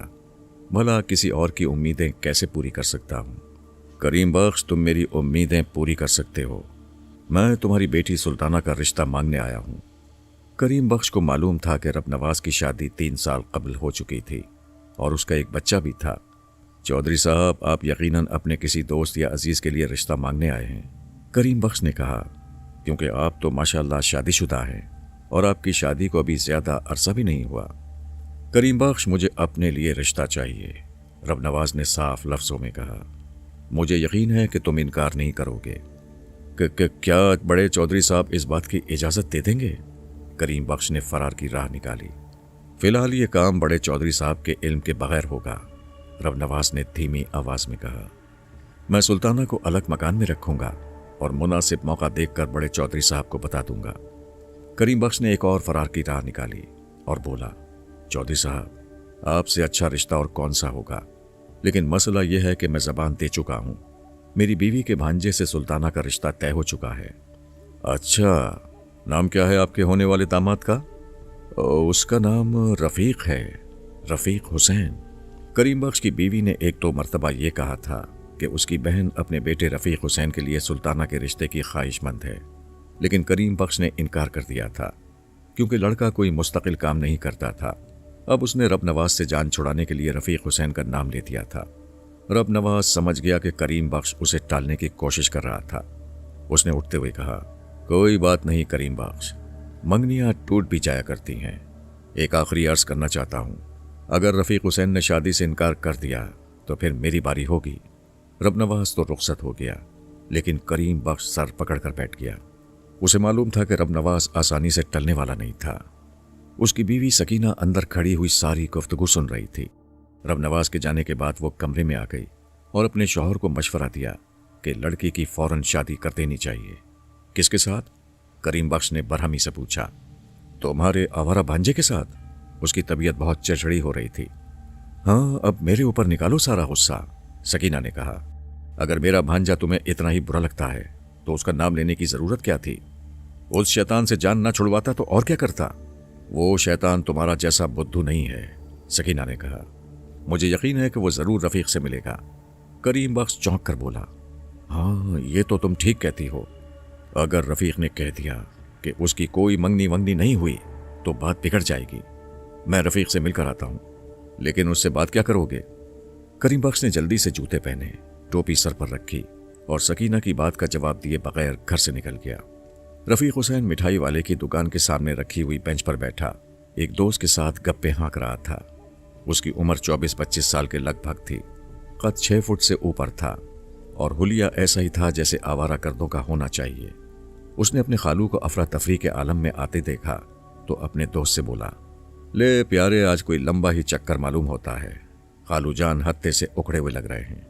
भला किसी और की उम्मीदें कैसे पूरी कर सकता हूँ? करीम बख्श, तुम मेरी उम्मीदें पूरी कर सकते हो। मैं तुम्हारी बेटी सुल्ताना का रिश्ता मांगने आया हूँ। करीम बख्श को मालूम था कि रब नवाज की शादी 3 साल कबल हो चुकी थी और उसका एक बच्चा भी था। चौधरी साहब, आप यकीनन अपने किसी दोस्त या अजीज़ के लिए रिश्ता मांगने आए हैं, करीम बख्श ने कहा, क्योंकि आप तो माशाअल्लाह शादीशुदा हैं और आपकी शादी को अभी ज़्यादा अरसा भी नहीं हुआ। करीम बख्श, मुझे अपने लिए रिश्ता चाहिए, रब नवाज ने साफ लफ्ज़ों में कहा। मुझे यकीन है कि तुम इनकार नहीं करोगे। क्या बड़े चौधरी साहब इस बात की इजाज़त दे देंगे? करीम बख्श ने फरार की राह निकाली। फिलहाल ये काम बड़े चौधरी साहब के इल्म के बगैर होगा, रब नवाज ने धीमी आवाज़ में कहा। मैं सुल्ताना को अलग मकान में रखूंगा और मुनासिब मौका देखकर बड़े चौधरी साहब को बता दूंगा। करीम बख्श ने एक और फरार की राह निकाली और बोला, चौधरी साहब, आपसे अच्छा रिश्ता और कौन सा होगा, लेकिन मसला यह है कि मैं ज़बान दे चुका हूँ। मेरी बीवी के भांजे से सुल्ताना का रिश्ता तय हो चुका है। अच्छा, नाम क्या है आपके होने वाले दामाद का? اس کا نام رفیق ہے، رفیق حسین۔ کریم بخش کی بیوی نے ایک دو مرتبہ یہ کہا تھا کہ اس کی بہن اپنے بیٹے رفیق حسین کے لیے سلطانہ کے رشتے کی خواہش مند ہے، لیکن کریم بخش نے انکار کر دیا تھا کیونکہ لڑکا کوئی مستقل کام نہیں کرتا تھا۔ اب اس نے رب نواز سے جان چھڑانے کے لیے رفیق حسین کا نام لے دیا تھا۔ رب نواز سمجھ گیا کہ کریم بخش اسے ٹالنے کی کوشش کر رہا تھا۔ اس نے اٹھتے ہوئے کہا، کوئی بات نہیں کریم بخش، منگنیاں ٹوٹ بھی جایا کرتی ہیں۔ ایک آخری عرض کرنا چاہتا ہوں، اگر رفیق حسین نے شادی سے انکار کر دیا تو پھر میری باری ہوگی۔ رب نواز تو رخصت ہو گیا، لیکن کریم بخش سر پکڑ کر بیٹھ گیا۔ اسے معلوم تھا کہ رب نواز آسانی سے ٹلنے والا نہیں تھا۔ اس کی بیوی سکینہ اندر کھڑی ہوئی ساری گفتگو سن رہی تھی۔ رب نواز کے جانے کے بعد وہ کمرے میں آ گئی اور اپنے شوہر کو مشورہ دیا کہ لڑکی کی فوراً شادی کر دینی چاہیے۔ کس کے ساتھ؟ کریم بخش نے برہمی سے پوچھا۔ تمہارے آوارہ بھانجے کے ساتھ؟ اس کی طبیعت بہت چڑچڑی ہو رہی تھی۔ ہاں، اب میرے اوپر نکالو سارا غصہ، سکینہ نے کہا۔ اگر میرا بھانجا تمہیں اتنا ہی برا لگتا ہے تو اس کا نام لینے کی ضرورت کیا تھی؟ اس شیطان سے جان نہ چھڑواتا تو اور کیا کرتا؟ وہ شیطان تمہارا جیسا بدھو نہیں ہے، سکینہ نے کہا۔ مجھے یقین ہے کہ وہ ضرور رفیق سے ملے گا۔ کریم بخش چونک کر بولا، ہاں یہ تو تم ٹھیک کہتی ہو۔ اگر رفیق نے کہہ دیا کہ اس کی کوئی منگنی ونگنی نہیں ہوئی تو بات بگڑ جائے گی۔ میں رفیق سے مل کر آتا ہوں، لیکن اس سے بات کیا کرو گے؟ کریم بخش نے جلدی سے جوتے پہنے، ٹوپی سر پر رکھی اور سکینہ کی بات کا جواب دیے بغیر گھر سے نکل گیا۔ رفیق حسین مٹھائی والے کی دکان کے سامنے رکھی ہوئی بینچ پر بیٹھا ایک دوست کے ساتھ گپے ہانک رہا تھا۔ اس کی عمر 24-25 سال کے لگ بھگ تھی، قد 6 فٹ سے اوپر تھا اور حلیہ ایسا ہی تھا جیسے آوارہ گردوں کا ہونا چاہیے۔ اس نے اپنے خالو کو افراتفری کے عالم میں آتے دیکھا تو اپنے دوست سے بولا، لے پیارے، آج کوئی لمبا ہی چکر معلوم ہوتا ہے، خالو جان ہتے سے اکڑے ہوئے لگ رہے ہیں۔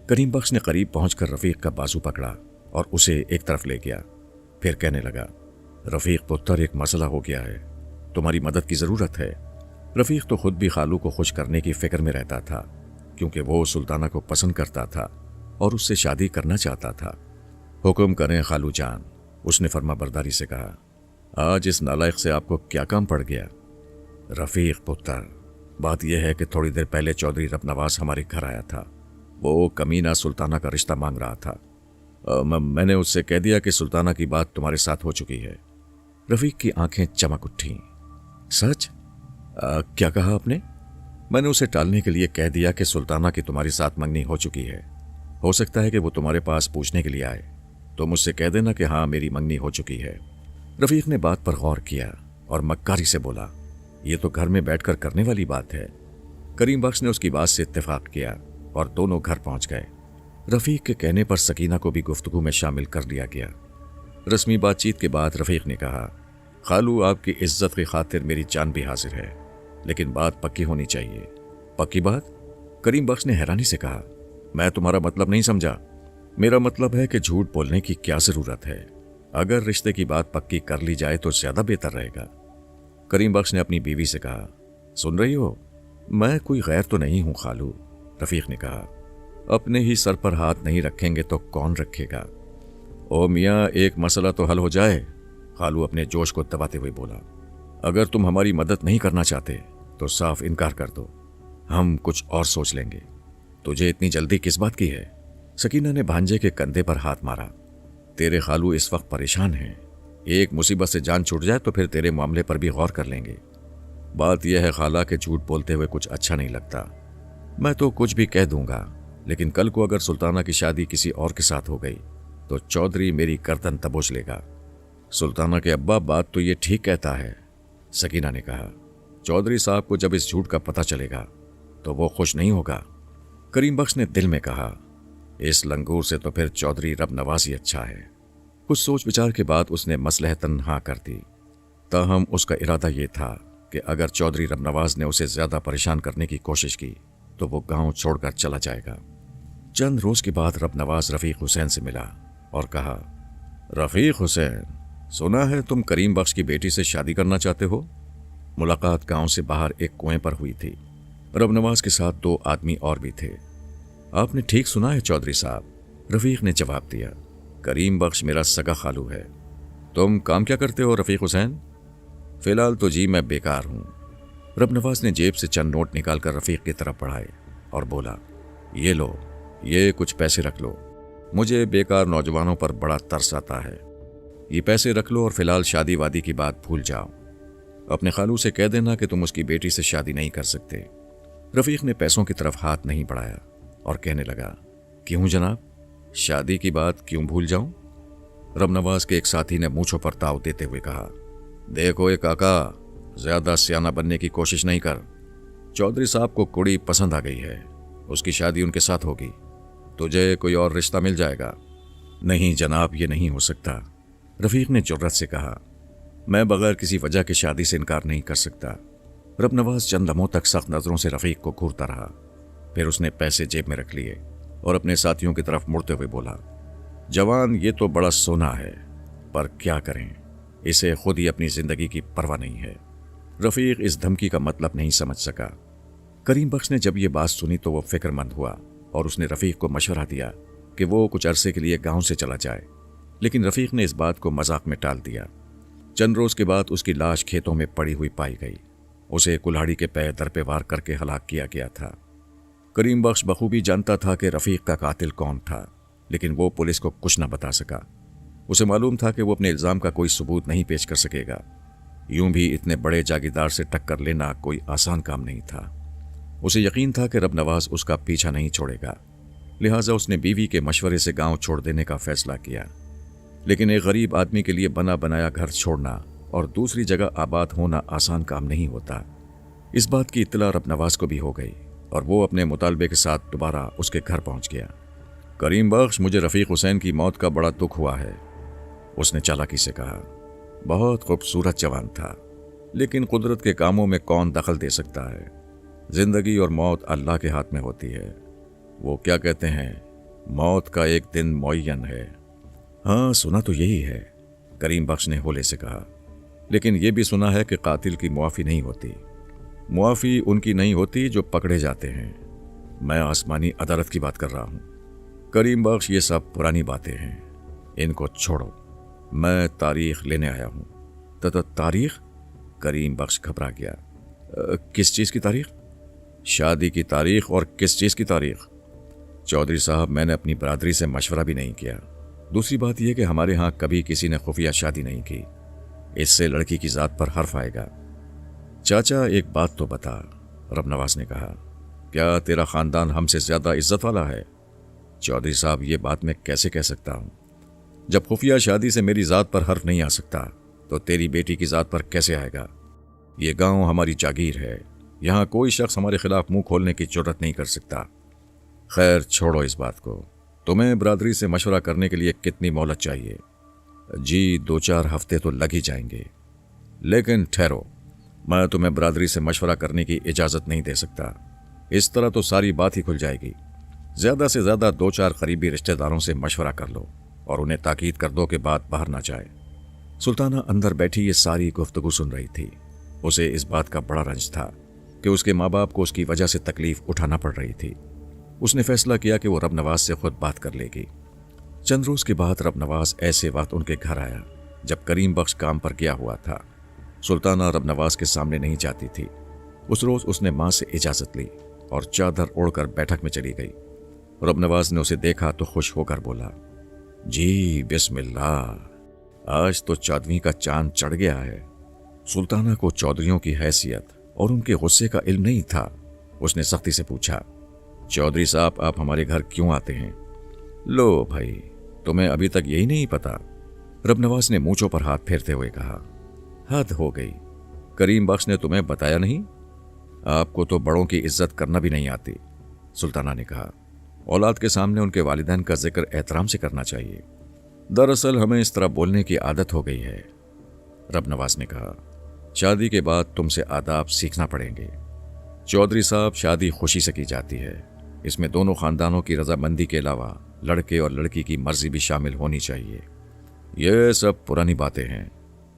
کریم بخش نے قریب پہنچ کر رفیق کا بازو پکڑا اور اسے ایک طرف لے گیا، پھر کہنے لگا، رفیق پتر، ایک مسئلہ ہو گیا ہے، تمہاری مدد کی ضرورت ہے۔ رفیق تو خود بھی خالو کو خوش کرنے کی فکر میں رہتا تھا، کیونکہ وہ سلطانہ کو پسند کرتا تھا اور اس سے شادی کرنا چاہتا تھا۔ حکم کریں خالو جان، اس نے فرما برداری سے کہا۔ آج اس نالائق سے آپ کو کیا کام پڑ گیا؟ رفیق پتر، بات یہ ہے کہ تھوڑی دیر پہلے چودھری رب نواز ہمارے گھر آیا تھا۔ وہ کمینہ سلطانہ کا رشتہ مانگ رہا تھا۔ میں نے اس سے کہہ دیا کہ سلطانہ کی بات تمہارے ساتھ ہو چکی ہے۔ رفیق کی آنکھیں چمک اٹھیں۔ سچ؟ کیا کہا آپ نے؟ میں نے اسے ٹالنے کے لیے کہہ دیا کہ سلطانہ کی تمہاری ساتھ منگنی ہو چکی ہے، ہو سکتا ہے کہ وہ تمہارے پاس پوچھنے کے لیے آئے، تو مجھ سے کہہ دینا کہ ہاں میری منگنی ہو چکی ہے۔ رفیق نے بات پر غور کیا اور مکاری سے بولا، یہ تو گھر میں بیٹھ کر کرنے والی بات ہے۔ کریم بخش نے اس کی بات سے اتفاق کیا اور دونوں گھر پہنچ گئے۔ رفیق کے کہنے پر سکینہ کو بھی گفتگو میں شامل کر لیا گیا۔ رسمی بات چیت کے بعد رفیق نے کہا، خالو آپ کی عزت کی خاطر میری جان بھی حاضر ہے، لیکن بات پکی ہونی چاہیے۔ پکی بات؟ کریم بخش نے حیرانی سے کہا، میں تمہارا مطلب نہیں سمجھا۔ میرا مطلب ہے کہ جھوٹ بولنے کی کیا ضرورت ہے؟ اگر رشتے کی بات پکی کر لی جائے تو زیادہ بہتر رہے گا۔ کریم بخش نے اپنی بیوی سے کہا، سن رہی ہو، میں کوئی غیر تو نہیں ہوں خالو۔ رفیق نے کہا، اپنے ہی سر پر ہاتھ نہیں رکھیں گے تو کون رکھے گا؟ او میاں، ایک مسئلہ تو حل ہو جائے۔ خالو اپنے جوش کو دباتے ہوئے بولا، اگر تم ہماری مدد نہیں کرنا چاہتے تو صاف انکار کر دو، ہم کچھ اور سوچ لیں گے۔ تجھے اتنی جلدی کس بات کی ہے؟ سکینہ نے بھانجے کے کندھے پر ہاتھ مارا۔ تیرے خالو اس وقت پریشان ہیں، ایک مصیبت سے جان چھوٹ جائے تو پھر تیرے معاملے پر بھی غور کر لیں گے۔ بات یہ ہے خالہ کہ جھوٹ بولتے ہوئے کچھ اچھا نہیں لگتا۔ میں تو کچھ بھی کہہ دوں گا، لیکن کل کو اگر سلطانہ کی شادی کسی اور کے ساتھ ہو گئی تو چودھری میری گردن دبوچ لے گا۔ سلطانہ کے ابا بات تو یہ ٹھیک کہتا ہے، سکینہ نے کہا۔ چودھری صاحب کو جب اس جھوٹ کا پتہ چلے گا تو وہ خوش نہیں ہوگا۔ کریم بخش نے دل میں کہا، اس لنگور سے تو پھر چودھری رب نواز ہی اچھا ہے۔ کچھ سوچ بچار کے بعد اس نے مصلحتاً ہاں کر دی۔ تاہم اس کا ارادہ یہ تھا کہ اگر چودھری رب نواز نے اسے زیادہ پریشان کرنے کی کوشش کی تو وہ گاؤں چھوڑ کر چلا جائے گا۔ چند روز کے بعد رب نواز رفیق حسین سے ملا اور کہا، رفیق حسین، سنا ہے تم کریم بخش کی بیٹی سے شادی کرنا چاہتے ہو؟ ملاقات گاؤں سے باہر ایک کنویں پر ہوئی تھی۔ رب نواز کے ساتھ 2 آدمی اور بھی تھے۔ آپ نے ٹھیک سنا ہے چودھری صاحب، رفیق نے جواب دیا۔ کریم بخش میرا سگا خالو ہے۔ تم کام کیا کرتے ہو رفیق حسین؟ فی الحال تو جی میں بیکار ہوں۔ رب نواز نے جیب سے چند نوٹ نکال کر رفیق کی طرف بڑھائے اور بولا، یہ لو، یہ کچھ پیسے رکھ لو، مجھے بیکار نوجوانوں پر بڑا ترس آتا ہے۔ یہ پیسے رکھ لو اور فی الحال شادی وادی کی بات بھول جاؤ۔ اپنے خالو سے کہہ دینا کہ تم اس کی بیٹی سے شادی نہیں کر سکتے۔ رفیق نے پیسوں کی طرف ہاتھ نہیں بڑھایا اور کہنے لگا، کیوں جناب؟ شادی کی بات کیوں بھول جاؤں؟ رب نواز کے ایک ساتھی نے مونچھوں پر تاؤ دیتے ہوئے کہا، دیکھو اے کاکا، زیادہ سیانہ بننے کی کوشش نہیں کر۔ چودھری صاحب کو کڑی پسند آ گئی ہے، اس کی شادی ان کے ساتھ ہوگی، تجھے کوئی اور رشتہ مل جائے گا۔ نہیں جناب، یہ نہیں ہو سکتا، رفیق نے جرأت سے کہا، میں بغیر کسی وجہ کے شادی سے انکار نہیں کر سکتا۔ رب نواز چند لمحوں تک سخت نظروں سے رفیق کو گھورتا رہا، پھر اس نے پیسے جیب میں رکھ لیے اور اپنے ساتھیوں کی طرف مڑتے ہوئے بولا، جوان یہ تو بڑا سونا ہے، پر کیا کریں، اسے خود ہی اپنی زندگی کی پرواہ نہیں ہے۔ رفیق اس دھمکی کا مطلب نہیں سمجھ سکا۔ کریم بخش نے جب یہ بات سنی تو وہ فکر مند ہوا اور اس نے رفیق کو مشورہ دیا کہ وہ کچھ عرصے کے لیے گاؤں سے چلا جائے، لیکن رفیق نے اس بات کو مذاق میں ٹال دیا۔ چند روز کے بعد اس کی لاش کھیتوں میں پڑی ہوئی پائی گئی۔ اسے کلہاڑی کے پے در پہ وار کر کے ہلاک کیا گیا تھا۔ کریم بخش بخوبی جانتا تھا کہ رفیق کا قاتل کون تھا، لیکن وہ پولیس کو کچھ نہ بتا سکا۔ اسے معلوم تھا کہ وہ اپنے الزام کا کوئی ثبوت نہیں پیش کر سکے گا۔ یوں بھی اتنے بڑے جاگیردار سے ٹکر لینا کوئی آسان کام نہیں تھا۔ اسے یقین تھا کہ رب نواز اس کا پیچھا نہیں چھوڑے گا، لہٰذا اس نے بیوی کے مشورے سے گاؤں چھوڑ دینے کا فیصلہ کیا۔ لیکن ایک غریب آدمی کے لیے بنا بنایا گھر چھوڑنا اور دوسری جگہ آباد ہونا آسان کام نہیں ہوتا۔ اس بات کی اطلاع رب نواز کو بھی ہو گئی اور وہ اپنے مطالبے کے ساتھ دوبارہ اس کے گھر پہنچ گیا۔ کریم بخش، مجھے رفیق حسین کی موت کا بڑا دکھ ہوا ہے، اس نے چالاکی سے کہا۔ بہت خوبصورت جوان تھا، لیکن قدرت کے کاموں میں کون دخل دے سکتا ہے؟ زندگی اور موت اللہ کے ہاتھ میں ہوتی ہے۔ وہ کیا کہتے ہیں، موت کا ایک دن معین ہے۔ ہاں، سنا تو یہی ہے، کریم بخش نے ہولے سے کہا، لیکن یہ بھی سنا ہے کہ قاتل کی معافی نہیں ہوتی۔ معافی ان کی نہیں ہوتی جو پکڑے جاتے ہیں۔ میں آسمانی عدالت کی بات کر رہا ہوں۔ کریم بخش، یہ سب پرانی باتیں ہیں، ان کو چھوڑو، میں تاریخ لینے آیا ہوں۔ تاریخ؟ کریم بخش گھبرا گیا۔ کس چیز کی تاریخ؟ شادی کی تاریخ۔ اور کس چیز کی تاریخ؟ چودھری صاحب، میں نے اپنی برادری سے مشورہ بھی نہیں کیا۔ دوسری بات یہ کہ ہمارے ہاں کبھی کسی نے خفیہ شادی نہیں کی، اس سے لڑکی کی ذات پر حرف آئے گا۔ چاچا، ایک بات تو بتا، رب نواز نے کہا، کیا تیرا خاندان ہم سے زیادہ عزت والا ہے؟ چودھری صاحب، یہ بات میں کیسے کہہ سکتا ہوں؟ جب خفیہ شادی سے میری ذات پر حرف نہیں آ سکتا تو تیری بیٹی کی ذات پر کیسے آئے گا؟ یہ گاؤں ہماری جاگیر ہے، یہاں کوئی شخص ہمارے خلاف منہ کھولنے کی جرت نہیں کر سکتا۔ خیر چھوڑو اس بات کو، تمہیں برادری سے مشورہ کرنے کے لیے کتنی مہلت چاہیے؟ جی 2-4 ہفتے تو لگ ہی جائیں گے، لیکن ٹھہرو، میں تمہیں برادری سے مشورہ کرنے کی اجازت نہیں دے سکتا۔ اس طرح تو ساری بات ہی کھل جائے گی۔ زیادہ سے زیادہ 2-4 قریبی رشتہ داروں سے مشورہ کر لو اور انہیں تاکید کر دو کہ بات باہر نہ جائے۔ سلطانہ اندر بیٹھی یہ ساری گفتگو سن رہی تھی۔ اسے اس بات کا بڑا رنج تھا کہ اس کے ماں باپ کو اس کی وجہ سے تکلیف اٹھانا پڑ رہی تھی۔ اس نے فیصلہ کیا کہ وہ رب نواز سے خود بات کر لے گی۔ چند روز کے بعد رب نواز ایسے وقت ان کے گھر آیا جب کریم بخش کام پر گیا ہوا تھا۔ سلطانہ رب نواز کے سامنے نہیں جاتی تھی۔ اس روز اس نے ماں سے اجازت لی اور چادر اوڑھ کر بیٹھک میں چلی گئی۔ رب نواز نے اسے دیکھا تو خوش ہو کر بولا، جی بسم اللہ، آج تو چودھویں کا چاند چڑھ گیا ہے۔ سلطانہ کو چودھریوں کی حیثیت اور ان کے غصے کا علم نہیں تھا۔ اس نے سختی سے پوچھا، چودھری صاحب، آپ ہمارے گھر کیوں آتے ہیں؟ لو بھائی، تمہیں ابھی تک یہی نہیں پتا؟ رب نواز نے مونچھوں پر ہاتھ پھیرتے ہوئے کہا، حد ہو گئی، کریم بخش نے تمہیں بتایا نہیں؟ آپ کو تو بڑوں کی عزت کرنا بھی نہیں آتی۔ سلطانہ نے کہا، اولاد کے سامنے ان کے والدین کا ذکر احترام سے کرنا چاہیے۔ دراصل ہمیں اس طرح بولنے کی عادت ہو گئی ہے۔ رب نواز نے کہا، شادی کے بعد تم سے آداب سیکھنا پڑیں گے۔ چودھری صاحب، شادی خوشی سے کی جاتی ہے، اس میں دونوں خاندانوں کی رضامندی کے علاوہ لڑکے اور لڑکی کی مرضی بھی شامل ہونی چاہیے۔ یہ سب پرانی باتیں ہیں،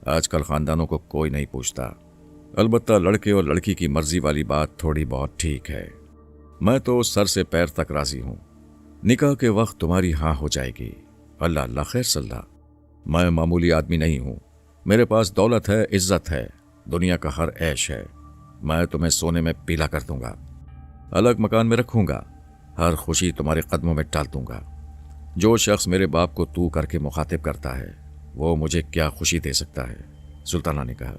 آج کل خاندانوں کو کوئی نہیں پوچھتا۔ البتہ لڑکے اور لڑکی کی مرضی والی بات تھوڑی بہت ٹھیک ہے۔ میں تو سر سے پیر تک راضی ہوں۔ نکاح کے وقت تمہاری ہاں ہو جائے گی۔ اللہ اللہ خیر صلاح۔ میں معمولی آدمی نہیں ہوں، میرے پاس دولت ہے، عزت ہے، दुनिया का हर ऐश है। मैं तुम्हें सोने में पीला कर दूंगा, अलग मकान में रखूंगा, हर खुशी तुम्हारे कदमों में डाल दूंगा। जो शख्स मेरे बाप को तू करके मुखातिब करता है वो मुझे क्या खुशी दे सकता है, सुल्ताना ने कहा।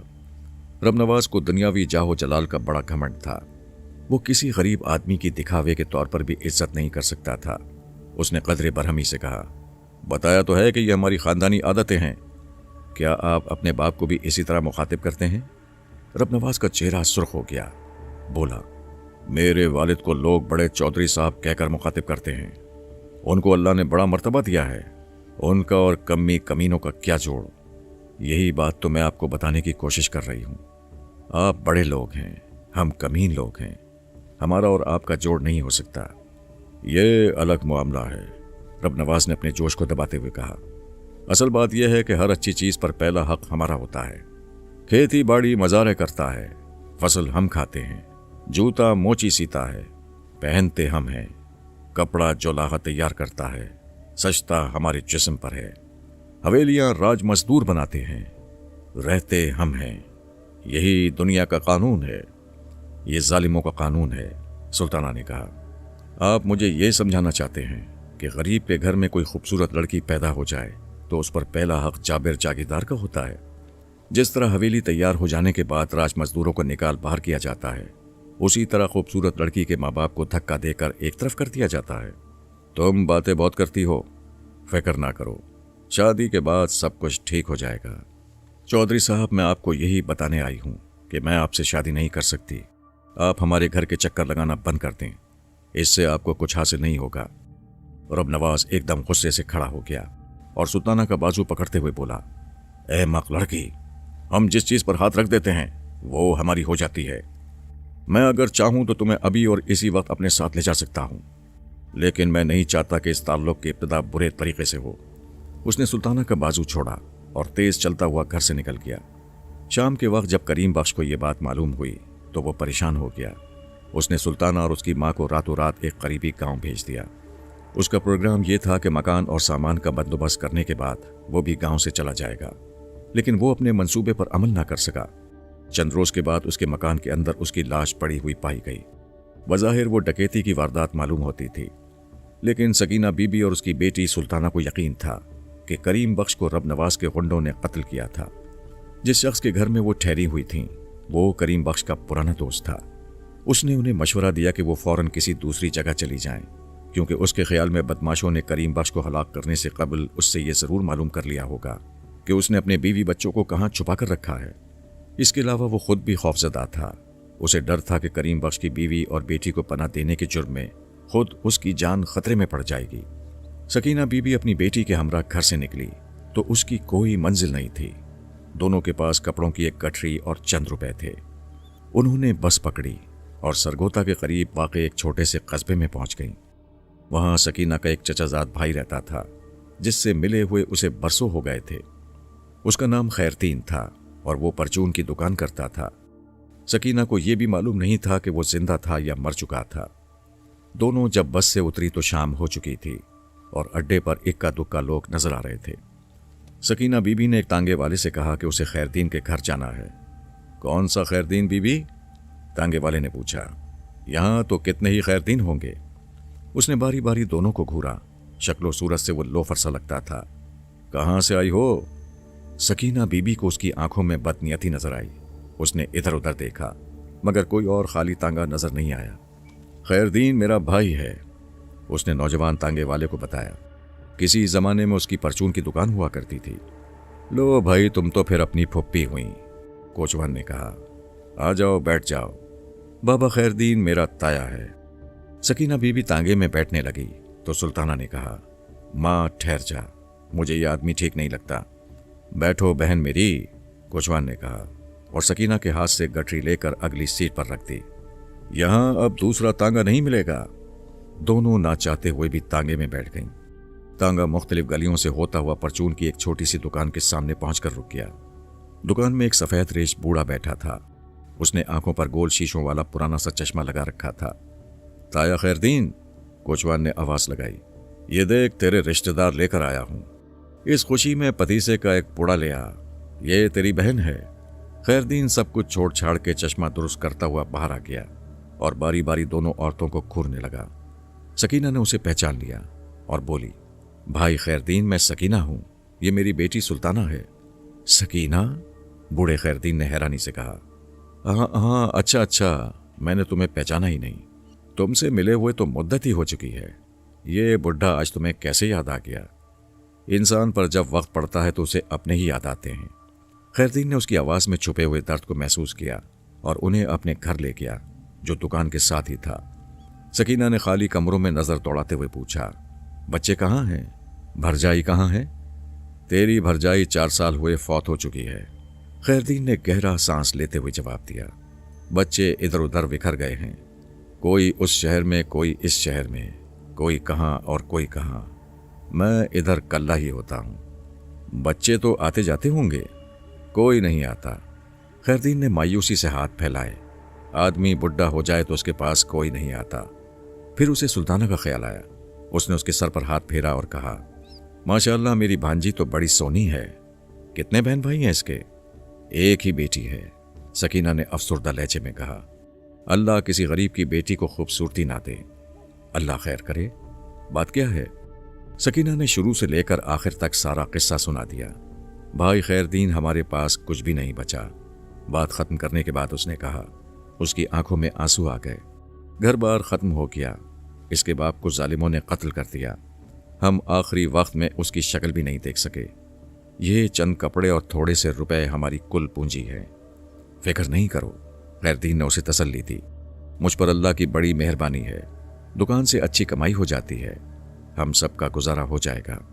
रब नवाज को दुनियावी जाहो जलाल का बड़ा घमंड था। वो किसी गरीब आदमी की दिखावे के तौर पर भी इज्जत नहीं कर सकता था। उसने कदरे बरहमी से कहा, बताया तो है कि ये हमारी खानदानी आदतें हैं, क्या आप अपने बाप को भी इसी तरह मुखातिब करते हैं? रब नवाज का चेहरा सुर्ख हो गया। बोला, मेरे वालिद को लोग बड़े चौधरी साहब कहकर मुखातिब करते हैं। उनको अल्लाह ने बड़ा मर्तबा दिया है, उनका और कम्मी कमीनों का क्या जोड़। यही बात तो मैं आपको बताने की कोशिश कर रही हूं। आप बड़े लोग हैं, हम कमीन लोग हैं, हमारा और आपका जोड़ नहीं हो सकता। ये अलग मामला है, रब नवाज ने अपने जोश को दबाते हुए कहा। असल बात यह है कि हर अच्छी चीज पर पहला हक हमारा होता है। खेती बाड़ी मजारे करता है, फसल हम खाते हैं, जूता मोची सीता है, पहनते हम हैं, कपड़ा जोलाहा तैयार करता है, सजता हमारे जिस्म पर है, हवेलियां राज मजदूर बनाते हैं, रहते हम हैं। यही दुनिया का कानून है, ये जालिमों का कानून है, सुल्ताना ने कहा। आप मुझे ये समझाना चाहते हैं कि गरीब के घर में कोई खूबसूरत लड़की पैदा हो जाए तो उस पर पहला हक जाबिर जागीरदार का होता है। जिस तरह हवेली तैयार हो जाने के बाद राज मजदूरों को निकाल बाहर किया जाता है, उसी तरह खूबसूरत लड़की के माँ बाप को धक्का देकर एक तरफ कर दिया जाता है। तुम बातें बहुत करती हो, फिक्र ना करो, शादी के बाद सब कुछ ठीक हो जाएगा। चौधरी साहब, मैं आपको यही बताने आई हूं कि मैं आपसे शादी नहीं कर सकती। आप हमारे घर के चक्कर लगाना बंद कर दें, इससे आपको कुछ हासिल नहीं होगा। रब नवाज एकदम गुस्से से खड़ा हो गया और सुल्ताना का बाजू पकड़ते हुए बोला, ए मक लड़की, हम जिस चीज पर हाथ रख देते हैं वो हमारी हो जाती है। मैं अगर चाहूं तो तुम्हें अभी और इसी वक्त अपने साथ ले जा सकता हूं, लेकिन मैं नहीं चाहता कि इस ताल्लुक की इब्तिदा बुरे तरीके से हो। उसने सुल्ताना का बाजू छोड़ा और तेज चलता हुआ घर से निकल गया। शाम के वक्त जब करीम बख्श को यह बात मालूम हुई तो वो परेशान हो गया। उसने सुल्ताना और उसकी माँ को रातों रात एक करीबी गांव भेज दिया। उसका प्रोग्राम यह था कि मकान और सामान का बंदोबस्त करने के बाद वो भी गांव से चला जाएगा, लेकिन वो अपने मंसूबे पर अमल ना कर सका। चंद रोज के बाद उसके मकान के अंदर उसकी लाश पड़ी हुई पाई गई। बज़ाहिर वो डकैती की वारदात मालूम होती थी, लेकिन सकीना बीबी और उसकी बेटी सुल्ताना को यकीन था कि करीम बख्श को रब नवाज के गुंडों ने कत्ल किया था। जिस शख्स के घर में वो ठहरी हुई थीं, वो करीम बख्श का पुराना दोस्त था। उसने उन्हें मशवरा दिया कि वो फौरन किसी दूसरी जगह चली जाएं, क्योंकि उसके ख्याल में बदमाशों ने करीम बख्श को हलाक करने से कबल उससे ये ज़रूर मालूम कर लिया होगा कि उसने अपने बीवी बच्चों को कहाँ छुपा कर रखा है। इसके अलावा वो खुद भी खौफजदा था। उसे डर था कि करीम बख्श की बीवी और बेटी को पनाह देने के जुर्म में खुद उसकी जान खतरे में पड़ जाएगी। सकीना बीबी अपनी बेटी के हमरा घर से निकली तो उसकी कोई मंजिल नहीं थी। दोनों के पास कपड़ों की एक गठरी और चंद रुपए थे। उन्होंने बस पकड़ी और सरगोता के करीब वाक़े एक छोटे से कस्बे में पहुंच गईं। वहां सकीना का एक चचाजाद भाई रहता था, जिससे मिले हुए उसे बरसों हो गए थे। उसका नाम खैरतीन था और वो परचून की दुकान करता था। सकीना को यह भी मालूम नहीं था कि वो जिंदा था या मर चुका था। दोनों जब बस से उतरी तो शाम हो चुकी थी और अड्डे पर इक्का दुक्का लोग नजर आ रहे थे। सकीना बीबी ने एक तांगे वाले से कहा कि उसे खैरदीन के घर जाना है। कौन सा खैरदीन बीबी? तांगे वाले ने पूछा। यहां तो कितने ही खैरदीन होंगे। उसने बारी बारी दोनों को घूरा। शक्लो सूरत से वो लोफर सा लगता था। कहां से आई हो? सकीना बीबी को उसकी आंखों में बदनियती नजर आई। उसने इधर उधर देखा मगर कोई और खाली तांगा नजर नहीं आया। खैरदीन मेरा भाई है, उसने नौजवान तांगे वाले को बताया। किसी जमाने में उसकी परचून की दुकान हुआ करती थी। लो भाई, तुम तो फिर अपनी फुप्पी हुई, कोचवान ने कहा। आ जाओ, बैठ जाओ। बाबा खैरदीन मेरा ताया है। सकीना बीबी तांगे में बैठने लगी तो सुल्ताना ने कहा, माँ ठहर जा, मुझे ये आदमी ठीक नहीं लगता। बैठो बहन मेरी, कोचवान ने कहा और सकीना के हाथ से गठरी लेकर अगली सीट पर रख दी। यहां अब दूसरा तांगा नहीं मिलेगा। दोनों ना चाहते हुए भी तांगे में बैठ गईं। तांगा मुख्तलिफ गलियों से होता हुआ परचून की एक छोटी सी दुकान के सामने पहुंचकर रुक गया। दुकान में एक सफेद रेश बूढ़ा बैठा था। उसने आंखों पर गोल शीशों वाला पुराना सा चश्मा लगा रखा था। ताया खैरदीन, कोचवान ने आवाज लगाई, ये देख तेरे रिश्तेदार लेकर आया हूं। इस खुशी में पतीसे का एक पुड़ा ले आ। ये तेरी बहन है। खैरदीन सब कुछ छोड़ छाड़ के चश्मा दुरुस्त करता हुआ बाहर आ गया और बारी बारी दोनों औरतों को घूरने लगा। सकीना ने उसे पहचान लिया और बोली, भाई खैरदीन, मैं सकीना हूं, ये मेरी बेटी सुल्ताना है। सकीना? बूढ़े खैरदीन ने हैरानी से कहा। हाँ हाँ, अच्छा, मैंने तुम्हें पहचाना ही नहीं। तुमसे मिले हुए तो मुद्दत ही हो चुकी है। ये बुढ़ा आज तुम्हें कैसे याद आ गया? इंसान पर जब वक्त पड़ता है तो उसे अपने ही याद आते हैं। खैरदीन ने उसकी आवाज़ में छुपे हुए दर्द को महसूस किया और उन्हें अपने घर ले गया, जो दुकान के साथ ही था। सकीना ने खाली कमरों में नज़र दौड़ाते हुए पूछा, बच्चे कहाँ हैं? भरजाई कहाँ है? तेरी भरजाई 4 साल हुए फौत हो चुकी है। खैरदीन ने गहरा सांस लेते हुए जवाब दिया। बच्चे इधर उधर बिखर गए हैं, कोई उस शहर में, कोई इस शहर में, कोई कहाँ और कोई कहाँ। मैं इधर कल्ला ही होता हूँ। बच्चे तो आते जाते होंगे? कोई नहीं आता। खैरदीन ने मायूसी से हाथ फैलाए। आदमी बुढ़ा हो जाए तो उसके पास कोई नहीं आता। फिर उसे सुल्ताना का ख्याल आया। उसने उसके सर पर हाथ फेरा और कहा, माशाअल्लाह, मेरी भांजी तो बड़ी सोनी है। कितने बहन भाई हैं इसके? एक ही बेटी है। सकीना ने अफसुर्दा लहजे में कहा, अल्लाह किसी गरीब की बेटी को खूबसूरती ना दे। अल्लाह खैर करे। बात क्या है? सकीना ने शुरू से लेकर आखिर तक सारा किस्सा सुना दिया। भाई खैरदीन, हमारे पास कुछ भी नहीं बचा। बात खत्म करने के बाद उसने कहा, उसकी आंखों में आंसू आ गए। घर बार खत्म हो गया। इसके बाप को जालिमों ने कत्ल कर दिया। हम आखिरी वक्त में उसकी शक्ल भी नहीं देख सके। ये चंद कपड़े और थोड़े से रुपए हमारी कुल पूंजी है। फिक्र नहीं करो, खैरदीन ने उसे तसल्ली दी। मुझ पर अल्लाह की बड़ी मेहरबानी है। दुकान से अच्छी कमाई हो जाती है। हम सबका गुजारा हो जाएगा।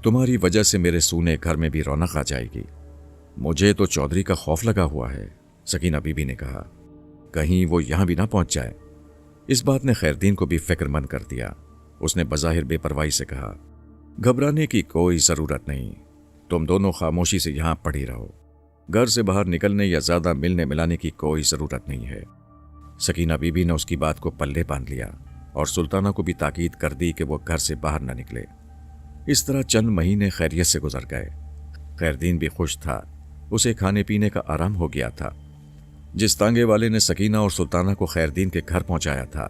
तुम्हारी वजह से मेरे सूने घर में भी रौनक आ जाएगी। मुझे तो चौधरी का खौफ लगा हुआ है, सकीना बीबी ने कहा। कहीं वो यहां भी ना पहुंच जाए। इस बात ने खैरदीन को भी फिक्रमंद कर दिया। उसने बज़ाहिर बेपरवाही से कहा, घबराने की कोई ज़रूरत नहीं। तुम दोनों खामोशी से यहां पड़ी रहो। घर से बाहर निकलने या ज़्यादा मिलने मिलाने की कोई ज़रूरत नहीं है। सकीना बीबी ने उसकी बात को पल्ले बांध लिया और सुल्ताना को भी ताकीद कर दी कि वो घर से बाहर न निकले। इस तरह चंद महीने खैरियत से गुजर गए। खैरदीन भी खुश था। उसे खाने पीने का आराम हो गया था। जिस तांगे वाले ने सकीना और सुल्ताना को खैरदीन के घर पहुंचाया था,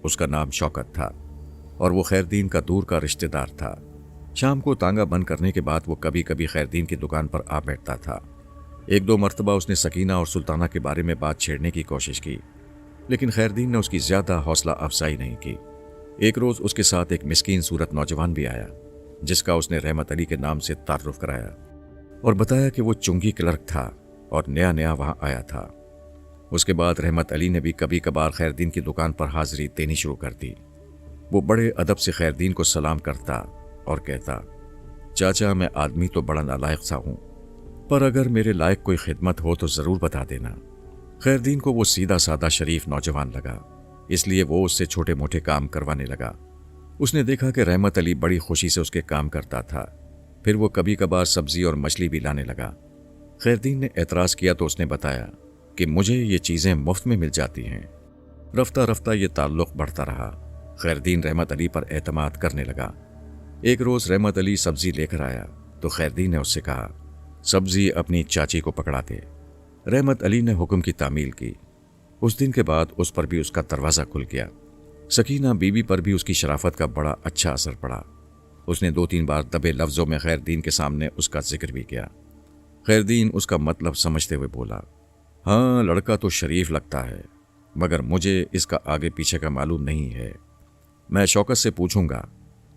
उसका नाम शौकत था और वो खैरदीन का दूर का रिश्तेदार था। शाम को तांगा बंद करने के बाद वो कभी कभी खैरदीन की दुकान पर आ बैठता था। 1-2 मरतबा उसने सकीना और सुल्ताना के बारे में बात छेड़ने की कोशिश की, लेकिन खैरदीन ने उसकी ज्यादा हौसला अफजाई नहीं की। एक रोज उसके साथ एक मिस्कीन सूरत नौजवान भी आया, जिसका उसने रहमत अली के नाम से तारुफ कराया और बताया कि वो चुंगी क्लर्क था और नया नया वहां आया था। उसके बाद रहमत अली ने भी कभी कभार खैरदीन की दुकान पर हाजिरी देनी शुरू कर दी। वो बड़े अदब से खैरदीन को सलाम करता और कहता, चाचा, मैं आदमी तो बड़ा नालायक सा हूं, पर अगर मेरे लायक कोई खिदमत हो तो ज़रूर बता देना। खैरदीन को वो सीधा सादा शरीफ नौजवान लगा, इसलिए वो उससे छोटे मोटे काम करवाने लगा। उसने देखा कि रहमत अली बड़ी खुशी से उसके काम करता था। फिर वो कभी कभार सब्जी और मछली भी लाने लगा। खैरदीन ने एतराज़ किया तो उसने बताया कि मुझे ये चीज़ें मुफ्त में मिल जाती हैं। रफ्ता रफ्ता ये ताल्लुक़ बढ़ता रहा। खैरदीन रहमत अली पर एतमाद करने लगा। एक रोज़ रहमत अली सब्जी लेकर आया तो खैरदीन ने उससे कहा, सब्जी अपनी चाची को पकड़ा दे। रहमत अली ने हुक्म की तामील की। उस दिन के बाद उस पर भी उसका दरवाज़ा खुल गया। सकीना बीबी पर भी उसकी शराफत का बड़ा अच्छा असर पड़ा। उसने 2-3 बार दबे लफ्ज़ों में खैरदीन के सामने उसका जिक्र भी किया। खैरदीन उसका मतलब समझते हुए बोला, हाँ, लड़का तो शरीफ लगता है, मगर मुझे इसका आगे पीछे का मालूम नहीं है। मैं शौकत से पूछूंगा,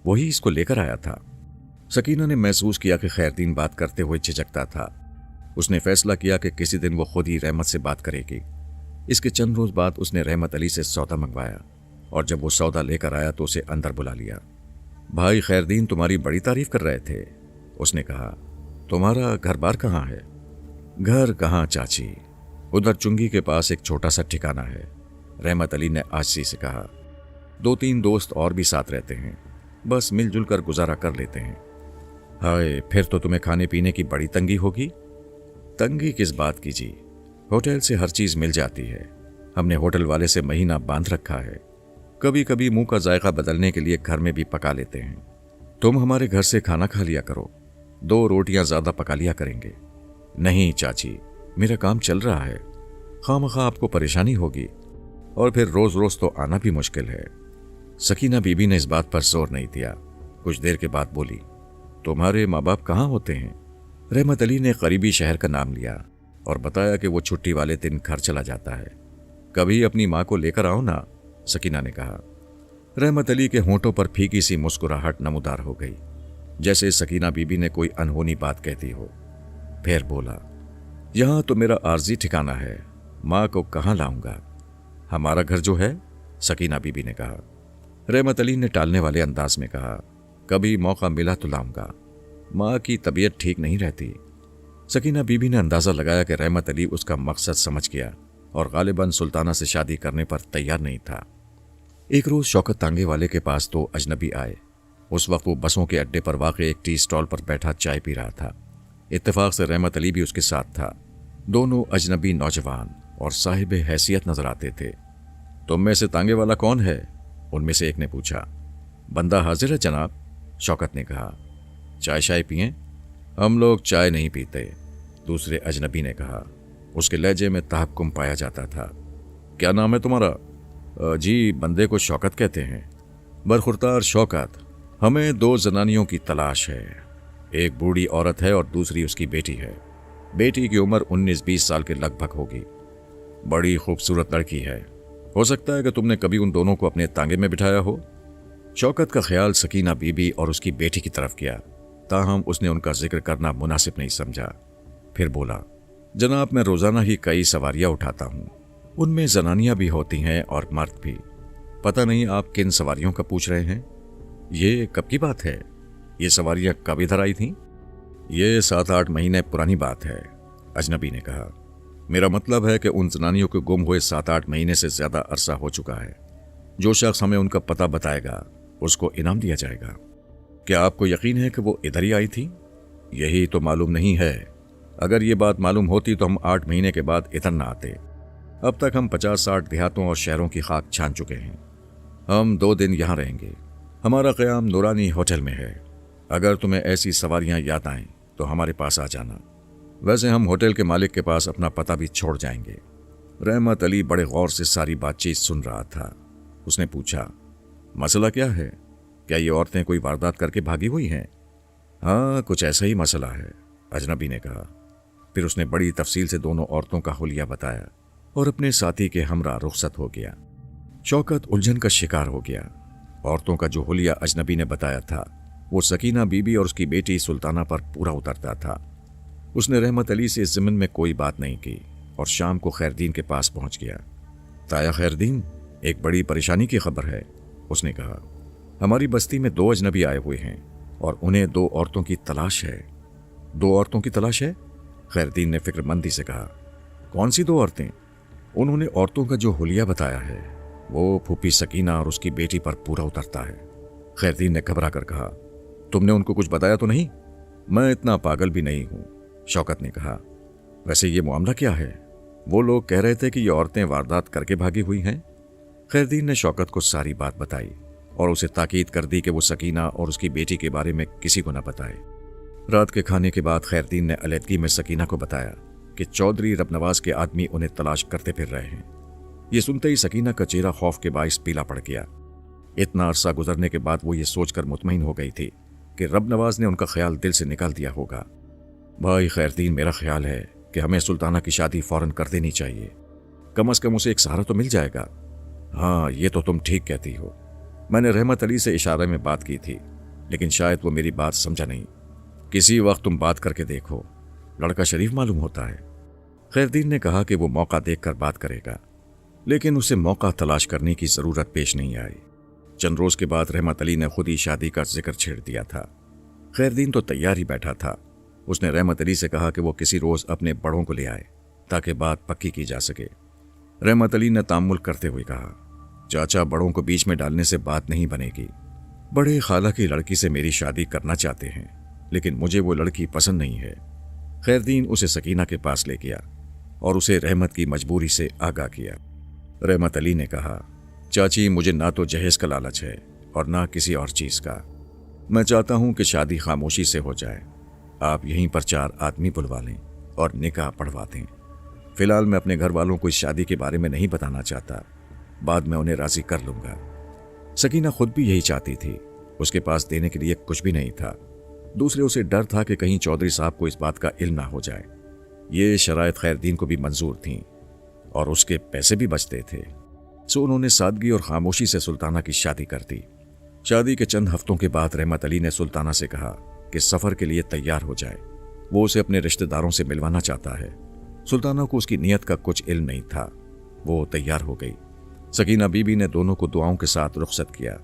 वही इसको लेकर आया था। सकीना ने महसूस किया कि खैरदीन बात करते हुए झिझकता था। उसने फैसला किया कि किसी दिन वो खुद ही रहमत से बात करेगी। इसके चंद रोज बाद उसने रहमत अली से सौदा मंगवाया और जब वो सौदा लेकर आया तो उसे अंदर बुला लिया। भाई खैरदीन तुम्हारी बड़ी तारीफ कर रहे थे। उसने कहा, तुम्हारा घर बार कहाँ है? घर कहाँ चाची, उधर चुंगी के पास एक छोटा सा ठिकाना है। रहमत अली ने आजी से कहा, 2-3 दोस्त और भी साथ रहते हैं, बस मिलजुल कर गुजारा कर लेते हैं। हाय, फिर तो तुम्हें खाने पीने की बड़ी तंगी होगी। तंगी किस बात की जी, होटल से हर चीज मिल जाती है। हमने होटल वाले से महीना बांध रखा है। कभी कभी मुंह का जायका बदलने के लिए घर में भी पका लेते हैं। तुम हमारे घर से खाना खा लिया करो, 2 रोटियां ज्यादा पका लिया करेंगे। नहीं चाची, मेरा काम चल रहा है, खामखा आपको परेशानी होगी, और फिर रोज रोज तो आना भी मुश्किल है। सकीना बीबी ने इस बात पर जोर नहीं दिया। कुछ देर के बाद बोली, तुम्हारे माँ बाप कहाँ होते हैं? रहमत अली ने करीबी शहर का नाम लिया और बताया कि वो छुट्टी वाले दिन घर चला जाता है। कभी अपनी माँ को लेकर आओ ना, सकीना ने कहा। रहमत अली के होंठों पर फीकी सी मुस्कुराहट नमूदार हो गई, जैसे सकीना बीबी ने कोई अनहोनी बात कहती हो। फिर बोला, यहाँ तो मेरा आर्जी ठिकाना है, माँ को कहाँ लाऊंगा? हमारा घर जो है, सकीना बीबी ने कहा। रहमत अली ने टालने वाले अंदाज में कहा, कभी मौका मिला तो लाऊंगा, माँ की तबीयत ठीक नहीं रहती। सकीना बीबी ने अंदाजा लगाया कि रहमत अली उसका मकसद समझ गया और गालिबन सुल्ताना से शादी करने पर तैयार नहीं था। एक रोज शौकत तांगे वाले के पास दो अजनबी आए। उस वक्त वो बसों के अड्डे पर वाक़ एक टी स्टॉल पर बैठा चाय पी रहा था। इत्तेफाक से रहमत अली भी उसके साथ था। दोनों अजनबी नौजवान और साहिब हैसियत नजर आते थे। तुम में से तांगे वाला कौन है? उनमें से एक ने पूछा। बंदा हाजिर है जनाब, शौकत ने कहा। चाय शाय पिए? हम लोग चाय नहीं पीते, दूसरे अजनबी ने कहा। उसके लहजे में तहक्कुम पाया जाता था। क्या नाम है तुम्हारा? जी, बंदे को शौकत कहते हैं। बरखुरदार शौकत, हमें दो जनानियों की तलाश है। एक बूढ़ी औरत है और दूसरी उसकी बेटी है। बेटी की उम्र 19-20 साल के लगभग होगी। बड़ी खूबसूरत लड़की है। हो सकता है कि तुमने कभी उन दोनों को अपने तांगे में बिठाया हो। शौकत का ख्याल सकीना बीबी और उसकी बेटी की तरफ किया, ताहम उसने उनका जिक्र करना मुनासिब नहीं समझा। फिर बोला, जनाब, मैं रोजाना ही कई सवारियां उठाता हूं, उनमें जनानियां भी होती हैं और मर्द भी। पता नहीं आप किन सवारियों का पूछ रहे हैं? ये कब की बात है? ये सवारियां कब इधर आई थीं? ये 7-8 महीने पुरानी बात है, अजनबी ने कहा। मेरा मतलब है कि उन जनानियों के गुम हुए 7-8 महीने से ज्यादा अरसा हो चुका है। जो शख्स हमें उनका पता बताएगा उसको इनाम दिया जाएगा। क्या आपको यकीन है कि वो इधर ही आई थी? यही तो मालूम नहीं है। अगर ये बात मालूम होती तो हम 8 महीने के बाद इधर न आते। अब तक हम 50-60 देहातों और शहरों की खाक छान चुके हैं। हम 2 दिन यहाँ रहेंगे। हमारा क़याम नूरानी होटल में है। अगर तुम्हें ऐसी सवारियाँ याद आएं तो हमारे पास आ जाना। वैसे हम होटल के मालिक के पास अपना पता भी छोड़ जाएंगे। रहमत अली बड़े गौर से सारी बातचीत सुन रहा था। उसने पूछा, मसला क्या है? क्या ये औरतें कोई वारदात करके भागी हुई हैं? हाँ, कुछ ऐसा ही मसला है, अजनबी ने कहा। फिर उसने बड़ी तफसील से दोनों औरतों का हुलिया बताया और अपने साथी के हमरा रुखसत हो गया। शौकत उलझन का शिकार हो गया। औरतों का जो हुलिया अजनबी ने बताया था वो सकीना बीबी और उसकी बेटी सुल्ताना पर पूरा उतरता था। उसने रहमत अली से इस ज़िम्न में कोई बात नहीं की और शाम को खैरदीन के पास पहुंच गया। ताया खैरदीन, एक बड़ी परेशानी की खबर है, उसने कहा। हमारी बस्ती में 2 अजनबी आए हुए हैं और उन्हें 2 औरतों की तलाश है। 2 औरतों की तलाश है? खैरदीन ने फिक्रमंदी से कहा। कौन सी 2 औरतें? उन्होंने औरतों का जो हुलिया बताया है वो फूफी सकीना और उसकी बेटी पर पूरा उतरता है। खैरदीन ने घबरा कर कहा, तुमने उनको कुछ बताया तो नहीं? मैं इतना पागल भी नहीं हूं, शौकत ने कहा। वैसे ये मामला क्या है? वो लोग कह रहे थे कि ये औरतें वारदात करके भागी हुई हैं। खैरदीन ने शौकत को सारी बात बताई और उसे ताकीद कर दी कि वो सकीना और उसकी बेटी के बारे में किसी को न बताए। रात के खाने के बाद खैरदीन ने अलहदगी में सकीना को बताया कि चौधरी रबनवाज के आदमी उन्हें तलाश करते फिर रहे हैं। ये सुनते ही सकीना का चेहरा खौफ के बाइस पीला पड़ गया। इतना अरसा गुजरने के बाद वो ये सोचकर मुतमईन हो गई थी कि रबनवाज ने उनका ख्याल दिल से निकाल दिया होगा। भाई खैरदीन, मेरा ख्याल है कि हमें सुल्ताना की शादी फौरन कर देनी चाहिए। कम से कम उसे एक सहारा तो मिल जाएगा। हाँ, ये तो तुम ठीक कहती हो। मैंने रहमत अली से इशारे में बात की थी, लेकिन शायद वो मेरी बात समझा नहीं। किसी वक्त तुम बात करके देखो, लड़का शरीफ मालूम होता है। खैरदीन ने कहा कि वो मौका देखकर बात करेगा, लेकिन उसे मौका तलाश करने की जरूरत पेश नहीं आई। चंद रोज के बाद रहमत अली ने खुद ही शादी का जिक्र छेड़ दिया था। खैरदीन तो तैयार ही बैठा था। उसने रहमत अली से कहा कि वो किसी रोज अपने बड़ों को ले आए ताकि बात पक्की की जा सके। रहमत अली ने तामुल करते हुए कहा, चाचा, बड़ों को बीच में डालने से बात नहीं बनेगी। बड़े खाला की लड़की से मेरी शादी करना चाहते हैं, लेकिन मुझे वो लड़की पसंद नहीं है। खैरदीन उसे सकीना के पास ले गया और उसे रहमत की मजबूरी से आगाह किया। रहमत अली ने कहा, चाची, मुझे ना तो जहेज का लालच है और ना किसी और चीज का। मैं चाहता हूं कि शादी खामोशी से हो जाए। आप यहीं पर 4 आदमी बुलवा लें और निकाह पढ़वा दें। फिलहाल मैं अपने घर वालों को इस शादी के बारे में नहीं बताना चाहता, बाद में उन्हें राजी कर लूंगा। सकीना खुद भी यही चाहती थी। उसके पास देने के लिए कुछ भी नहीं था। दूसरे उसे डर था कि कहीं चौधरी साहब को इस बात का इल्म ना हो जाए। ये शराइत खैरदीन को भी मंजूर थीं और उसके पैसे भी बचते थे, सो उन्होंने सादगी और खामोशी से सुल्ताना की शादी कर दी। शादी के चंद हफ्तों के बाद रहमत अली ने सुल्ताना से कहा कि सफ़र के लिए तैयार हो जाए, वो उसे अपने रिश्तेदारों से मिलवाना चाहता है। सुल्ताना को उसकी नीयत का कुछ इल्म नहीं था। वो तैयार हो गई। सकीना बीबी ने दोनों को दुआओं के साथ रुखसत किया।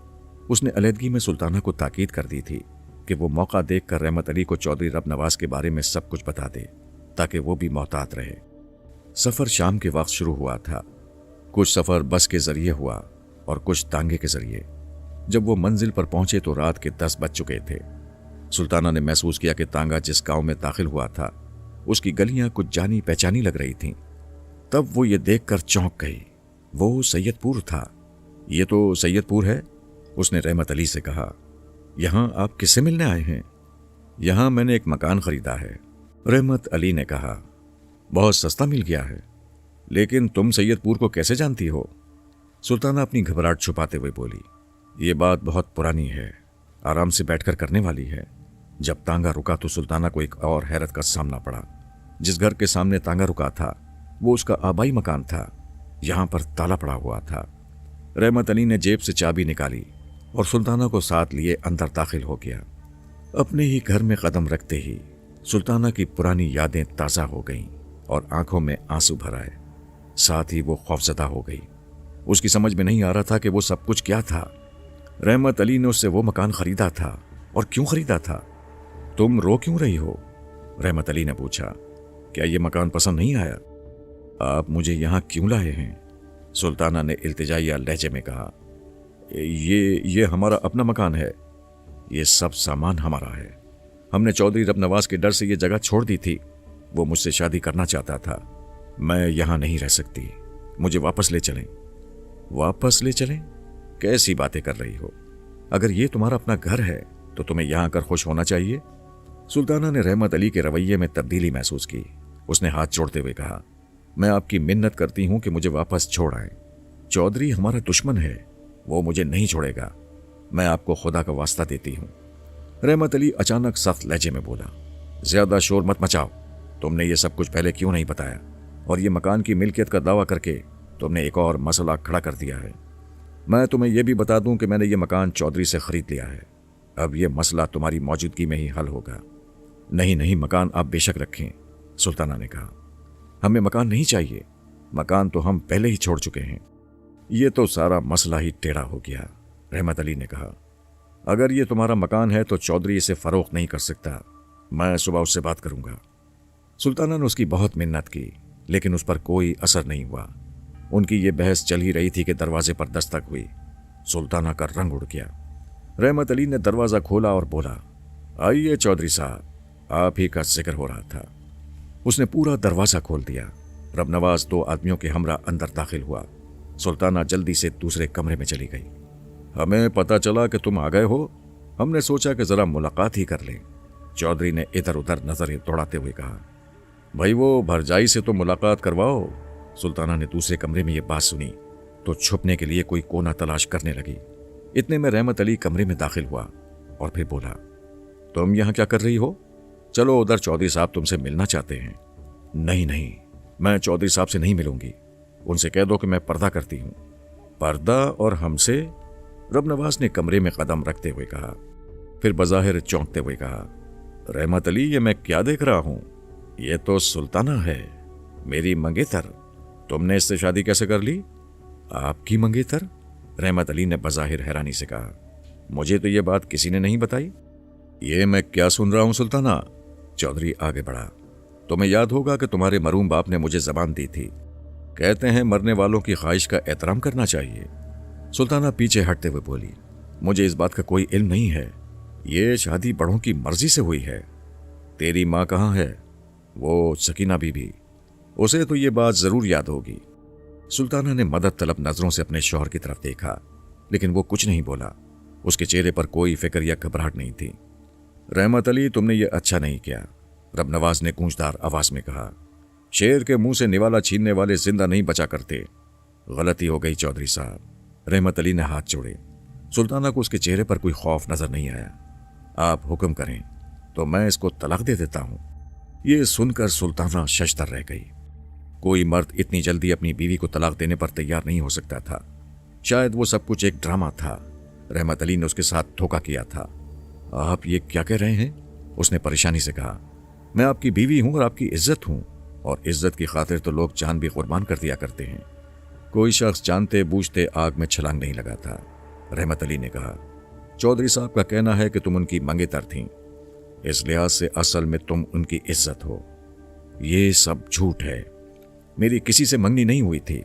उसने अलहदगी में सुल्ताना को ताकीद कर दी थी कि वो मौका देखकर रहमत अली को चौधरी रब नवाज के बारे में सब कुछ बता दे, ताकि वो भी मोहतात रहे। सफ़र शाम के वक्त शुरू हुआ था। कुछ सफ़र बस के ज़रिए हुआ और कुछ तांगे के ज़रिए। जब वो मंजिल पर पहुंचे तो रात के 10 बज चुके थे। सुल्ताना ने महसूस किया कि तांगा जिस गांव में दाखिल हुआ था उसकी गलियां कुछ जानी पहचानी लग रही थीं। तब वो ये देखकर चौंक गई। वो सैयदपुर था। ये तो सैयदपुर है, उसने रहमत अली से कहा। यहाँ आप किससे मिलने आए हैं? यहाँ मैंने एक मकान खरीदा है, रहमत अली ने कहा। बहुत सस्ता मिल गया है, लेकिन तुम सैयदपुर को कैसे जानती हो? सुल्ताना अपनी घबराहट छुपाते हुए बोली, ये बात बहुत पुरानी है, आराम से बैठकर करने वाली है। जब तांगा रुका तो सुल्ताना को एक और हैरत का सामना पड़ा। जिस घर के सामने तांगा रुका था वो उसका आबाई मकान था। यहाँ पर ताला पड़ा हुआ था। रहमत अली ने जेब से चाबी निकाली और सुल्ताना को साथ लिए अंदर दाखिल हो गया। अपने ही घर में कदम रखते ही सुल्ताना की पुरानी यादें ताज़ा हो गईं और आंखों में आंसू भर आए। साथ ही वो खौफजदा हो गई। उसकी समझ में नहीं आ रहा था कि वो सब कुछ क्या था। रहमत अली ने उससे वो मकान खरीदा था, और क्यों खरीदा था? तुम रो क्यों रही हो? रहमत अली ने पूछा। क्या ये मकान पसंद नहीं आया? आप मुझे यहाँ क्यों लाए हैं? सुल्ताना ने इल्तिजाइया लहजे में कहा। ये हमारा अपना मकान है। ये सब सामान हमारा है। हमने चौधरी रब नवाज के डर से ये जगह छोड़ दी थी। वो मुझसे शादी करना चाहता था। मैं यहाँ नहीं रह सकती, मुझे वापस ले चलें। वापस ले चलें? कैसी बातें कर रही हो? अगर ये तुम्हारा अपना घर है तो तुम्हें यहाँ आकर खुश होना चाहिए। सुल्ताना ने रहमत अली के रवैये में तब्दीली महसूस की। उसने हाथ जोड़ते हुए कहा, मैं आपकी मिन्नत करती हूँ कि मुझे वापस छोड़ आए। चौधरी हमारा दुश्मन है, वो मुझे नहीं छोड़ेगा। मैं आपको खुदा का वास्ता देती हूँ। रहमत अली अचानक सख्त लहजे में बोला, ज्यादा शोर मत मचाओ। तुमने ये सब कुछ पहले क्यों नहीं बताया? और ये मकान की मिल्कियत का दावा करके तुमने एक और मसला खड़ा कर दिया है। मैं तुम्हें यह भी बता दूं कि मैंने ये मकान चौधरी से खरीद लिया है। अब यह मसला तुम्हारी मौजूदगी में ही हल होगा। नहीं, मकान आप बेशक रखें, सुल्ताना ने कहा। हमें मकान नहीं चाहिए, मकान तो हम पहले ही छोड़ चुके हैं। ये तो सारा मसला ही टेढ़ा हो गया, रहमत अली ने कहा। अगर ये तुम्हारा मकान है तो चौधरी इसे फरोख्त नहीं कर सकता। मैं सुबह उससे बात करूंगा। सुल्ताना ने उसकी बहुत मिन्नत की, लेकिन उस पर कोई असर नहीं हुआ। उनकी ये बहस चल ही रही थी कि दरवाजे पर दस्तक हुई। सुल्ताना का रंग उड़ गया। रहमत अली ने दरवाज़ा खोला और बोला, आइए चौधरी साहब, आप ही का जिक्र हो रहा था। उसने पूरा दरवाज़ा खोल दिया। रब नवाज 2 आदमियों के हमरा अंदर दाखिल हुआ। सुल्ताना जल्दी से दूसरे कमरे में चली गई। हमें पता चला कि तुम आ गए हो, हमने सोचा कि ज़रा मुलाकात ही कर लें। चौधरी ने इधर उधर नजरें दौड़ाते हुए कहा। भाई वो भरजाई से तो मुलाकात करवाओ। सुल्ताना ने दूसरे कमरे में यह बात सुनी तो छुपने के लिए कोई कोना तलाश करने लगी। इतने में रहमत अली कमरे में दाखिल हुआ और फिर बोला, तुम यहाँ क्या कर रही हो? चलो उधर, चौधरी साहब तुमसे मिलना चाहते हैं। नहीं, मैं चौधरी साहब से नहीं मिलूंगी। उनसे कह दो कि मैं पर्दा करती हूँ। पर्दा और हमसे? रब नवाज ने कमरे में कदम रखते हुए कहा। फिर बज़ाहिर चौंकते हुए कहा, रहमत अली, ये मैं क्या देख रहा हूँ? ये तो सुल्ताना है, मेरी मंगेतर। तुमने इससे शादी कैसे कर ली? आपकी मंगेतर? रहमत अली ने बज़ाहिर हैरानी से कहा। मुझे तो ये बात किसी ने नहीं बताई। ये मैं क्या सुन रहा हूँ सुल्ताना? चौधरी आगे बढ़ा। तुम्हें याद होगा कि तुम्हारे मरूम बाप ने मुझे जबान दी थी, कहते हैं मरने वालों की ख्वाहिश का एहतराम करना चाहिए। सुल्ताना पीछे हटते हुए बोली, मुझे इस बात का कोई इल्म नहीं है। ये शादी बड़ों की मर्जी से हुई है। तेरी माँ कहाँ है? वो सकीना बीबी, उसे तो ये बात जरूर याद होगी। सुल्ताना ने मदद तलब नजरों से अपने शौहर की तरफ देखा, लेकिन वो कुछ नहीं बोला। उसके चेहरे पर कोई फिक्र या घबराहट नहीं थी। रहमत अली, तुमने ये अच्छा नहीं किया, रब नवाज ने गूंजदार आवाज में कहा। शेर के मुंह से निवाला छीनने वाले जिंदा नहीं बचा करते। गलती हो गई चौधरी साहब। रहमत अली ने हाथ जोड़े। सुल्ताना को उसके चेहरे पर कोई खौफ नजर नहीं आया। आप हुक्म करें तो मैं इसको तलाक दे देता हूं। ये सुनकर सुल्ताना शशदर रह गई। कोई मर्द इतनी जल्दी अपनी बीवी को तलाक देने पर तैयार नहीं हो सकता था। शायद वो सब कुछ एक ड्रामा था। रहमत अली ने उसके साथ धोखा किया था। आप ये क्या कह रहे हैं? उसने परेशानी से कहा। मैं आपकी बीवी हूं और आपकी इज्जत हूं, और इज्जत की खातिर तो लोग जान भी कुर्बान कर दिया करते हैं। कोई शख्स जानते बूझते आग में छलांग नहीं लगाता। रहमत अली ने कहा, चौधरी साहब का कहना है कि तुम उनकी मंगेतर थीं, इस लिहाज से असल में तुम उनकी इज्जत हो। ये सब झूठ है। मेरी किसी से मंगनी नहीं हुई थी।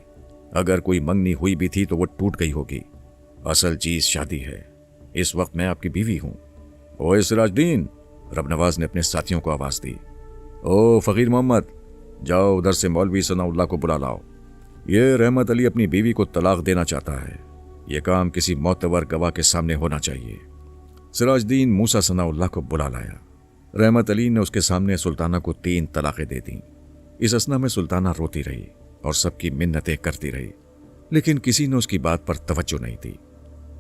अगर कोई मंगनी हुई भी थी तो वो टूट गई होगी। असल चीज शादी है। इस वक्त मैं आपकी बीवी हूं। ओए सिराजुद्दीन, रबनवाज ने अपने साथियों को आवाज दी। ओ फकीर मोहम्मद, जाओ उधर से मौलवी सनाउल्लाह को बुला लाओ। ये रहमत अली अपनी बीवी को तलाक देना चाहता है। यह काम किसी मोतबर गवाह के सामने होना चाहिए। सिराजुद्दीन मूसा सनाउल्लाह को बुला लाया। रहमत अली ने उसके सामने सुल्ताना को 3 तलाकें दे दी। इस असना में सुल्ताना रोती रही और सबकी मिन्नतें करती रही, लेकिन किसी ने उसकी बात पर तवज्जो नहीं दी।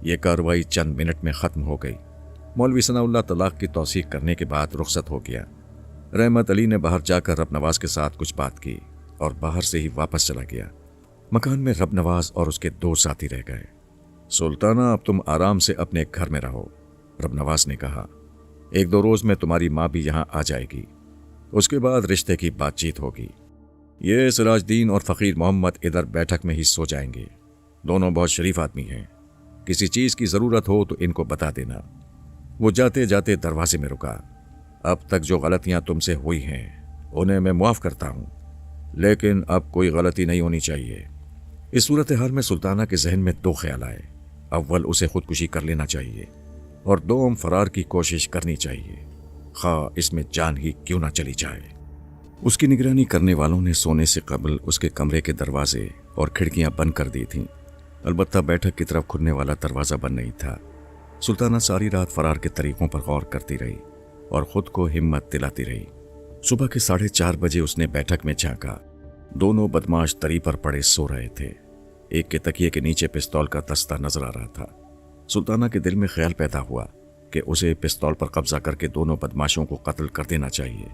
यह कार्रवाई चंद मिनट में खत्म हो गई। मौलवी सनाउल्लाह तलाक की तौसीक करने के बाद रुखसत हो गया। रहमत अली ने बाहर जाकर रबनवाज के साथ कुछ बात की और बाहर से ही वापस चला गया। मकान में रबनवाज और उसके 2 साथी रह गए। सुल्ताना, अब तुम आराम से अपने घर में रहो, रबनवाज ने कहा। 1-2 रोज में तुम्हारी माँ भी यहाँ आ जाएगी। उसके बाद रिश्ते की बातचीत होगी। ये सिराजुद्दीन और फकीर मोहम्मद इधर बैठक में ही सो जाएंगे। दोनों बहुत शरीफ आदमी हैं। किसी चीज की जरूरत हो तो इनको बता देना। वो जाते जाते दरवाजे में रुका। अब तक जो गलतियां तुमसे हुई हैं उन्हें मैं मुआफ करता हूं, लेकिन अब कोई गलती नहीं होनी चाहिए। इस सूरत हाल में सुल्ताना के जहन में 2 ख्याल आए। अव्वल, उसे खुदकुशी कर लेना चाहिए, और दोम, फरार की कोशिश करनी चाहिए, खा इसमें जान ही क्यों ना चली जाए। उसकी निगरानी करने वालों ने सोने से कबल उसके कमरे के दरवाजे और खिड़कियां बंद कर दी थीं। अलबत्ता बैठक की तरफ खुलने वाला दरवाज़ा बंद नहीं था। सुल्ताना सारी रात फरार के तरीकों पर गौर करती रही और खुद को हिम्मत दिलाती रही। सुबह के 4:30 बजे उसने बैठक में झांका। दोनों बदमाश तरी पर पड़े सो रहे थे। एक के तकिए के नीचे पिस्तौल का दस्ता नजर आ रहा था। सुल्ताना के दिल में ख्याल पैदा हुआ कि उसे पिस्तौल पर कब्जा करके दोनों बदमाशों को कत्ल कर देना चाहिए,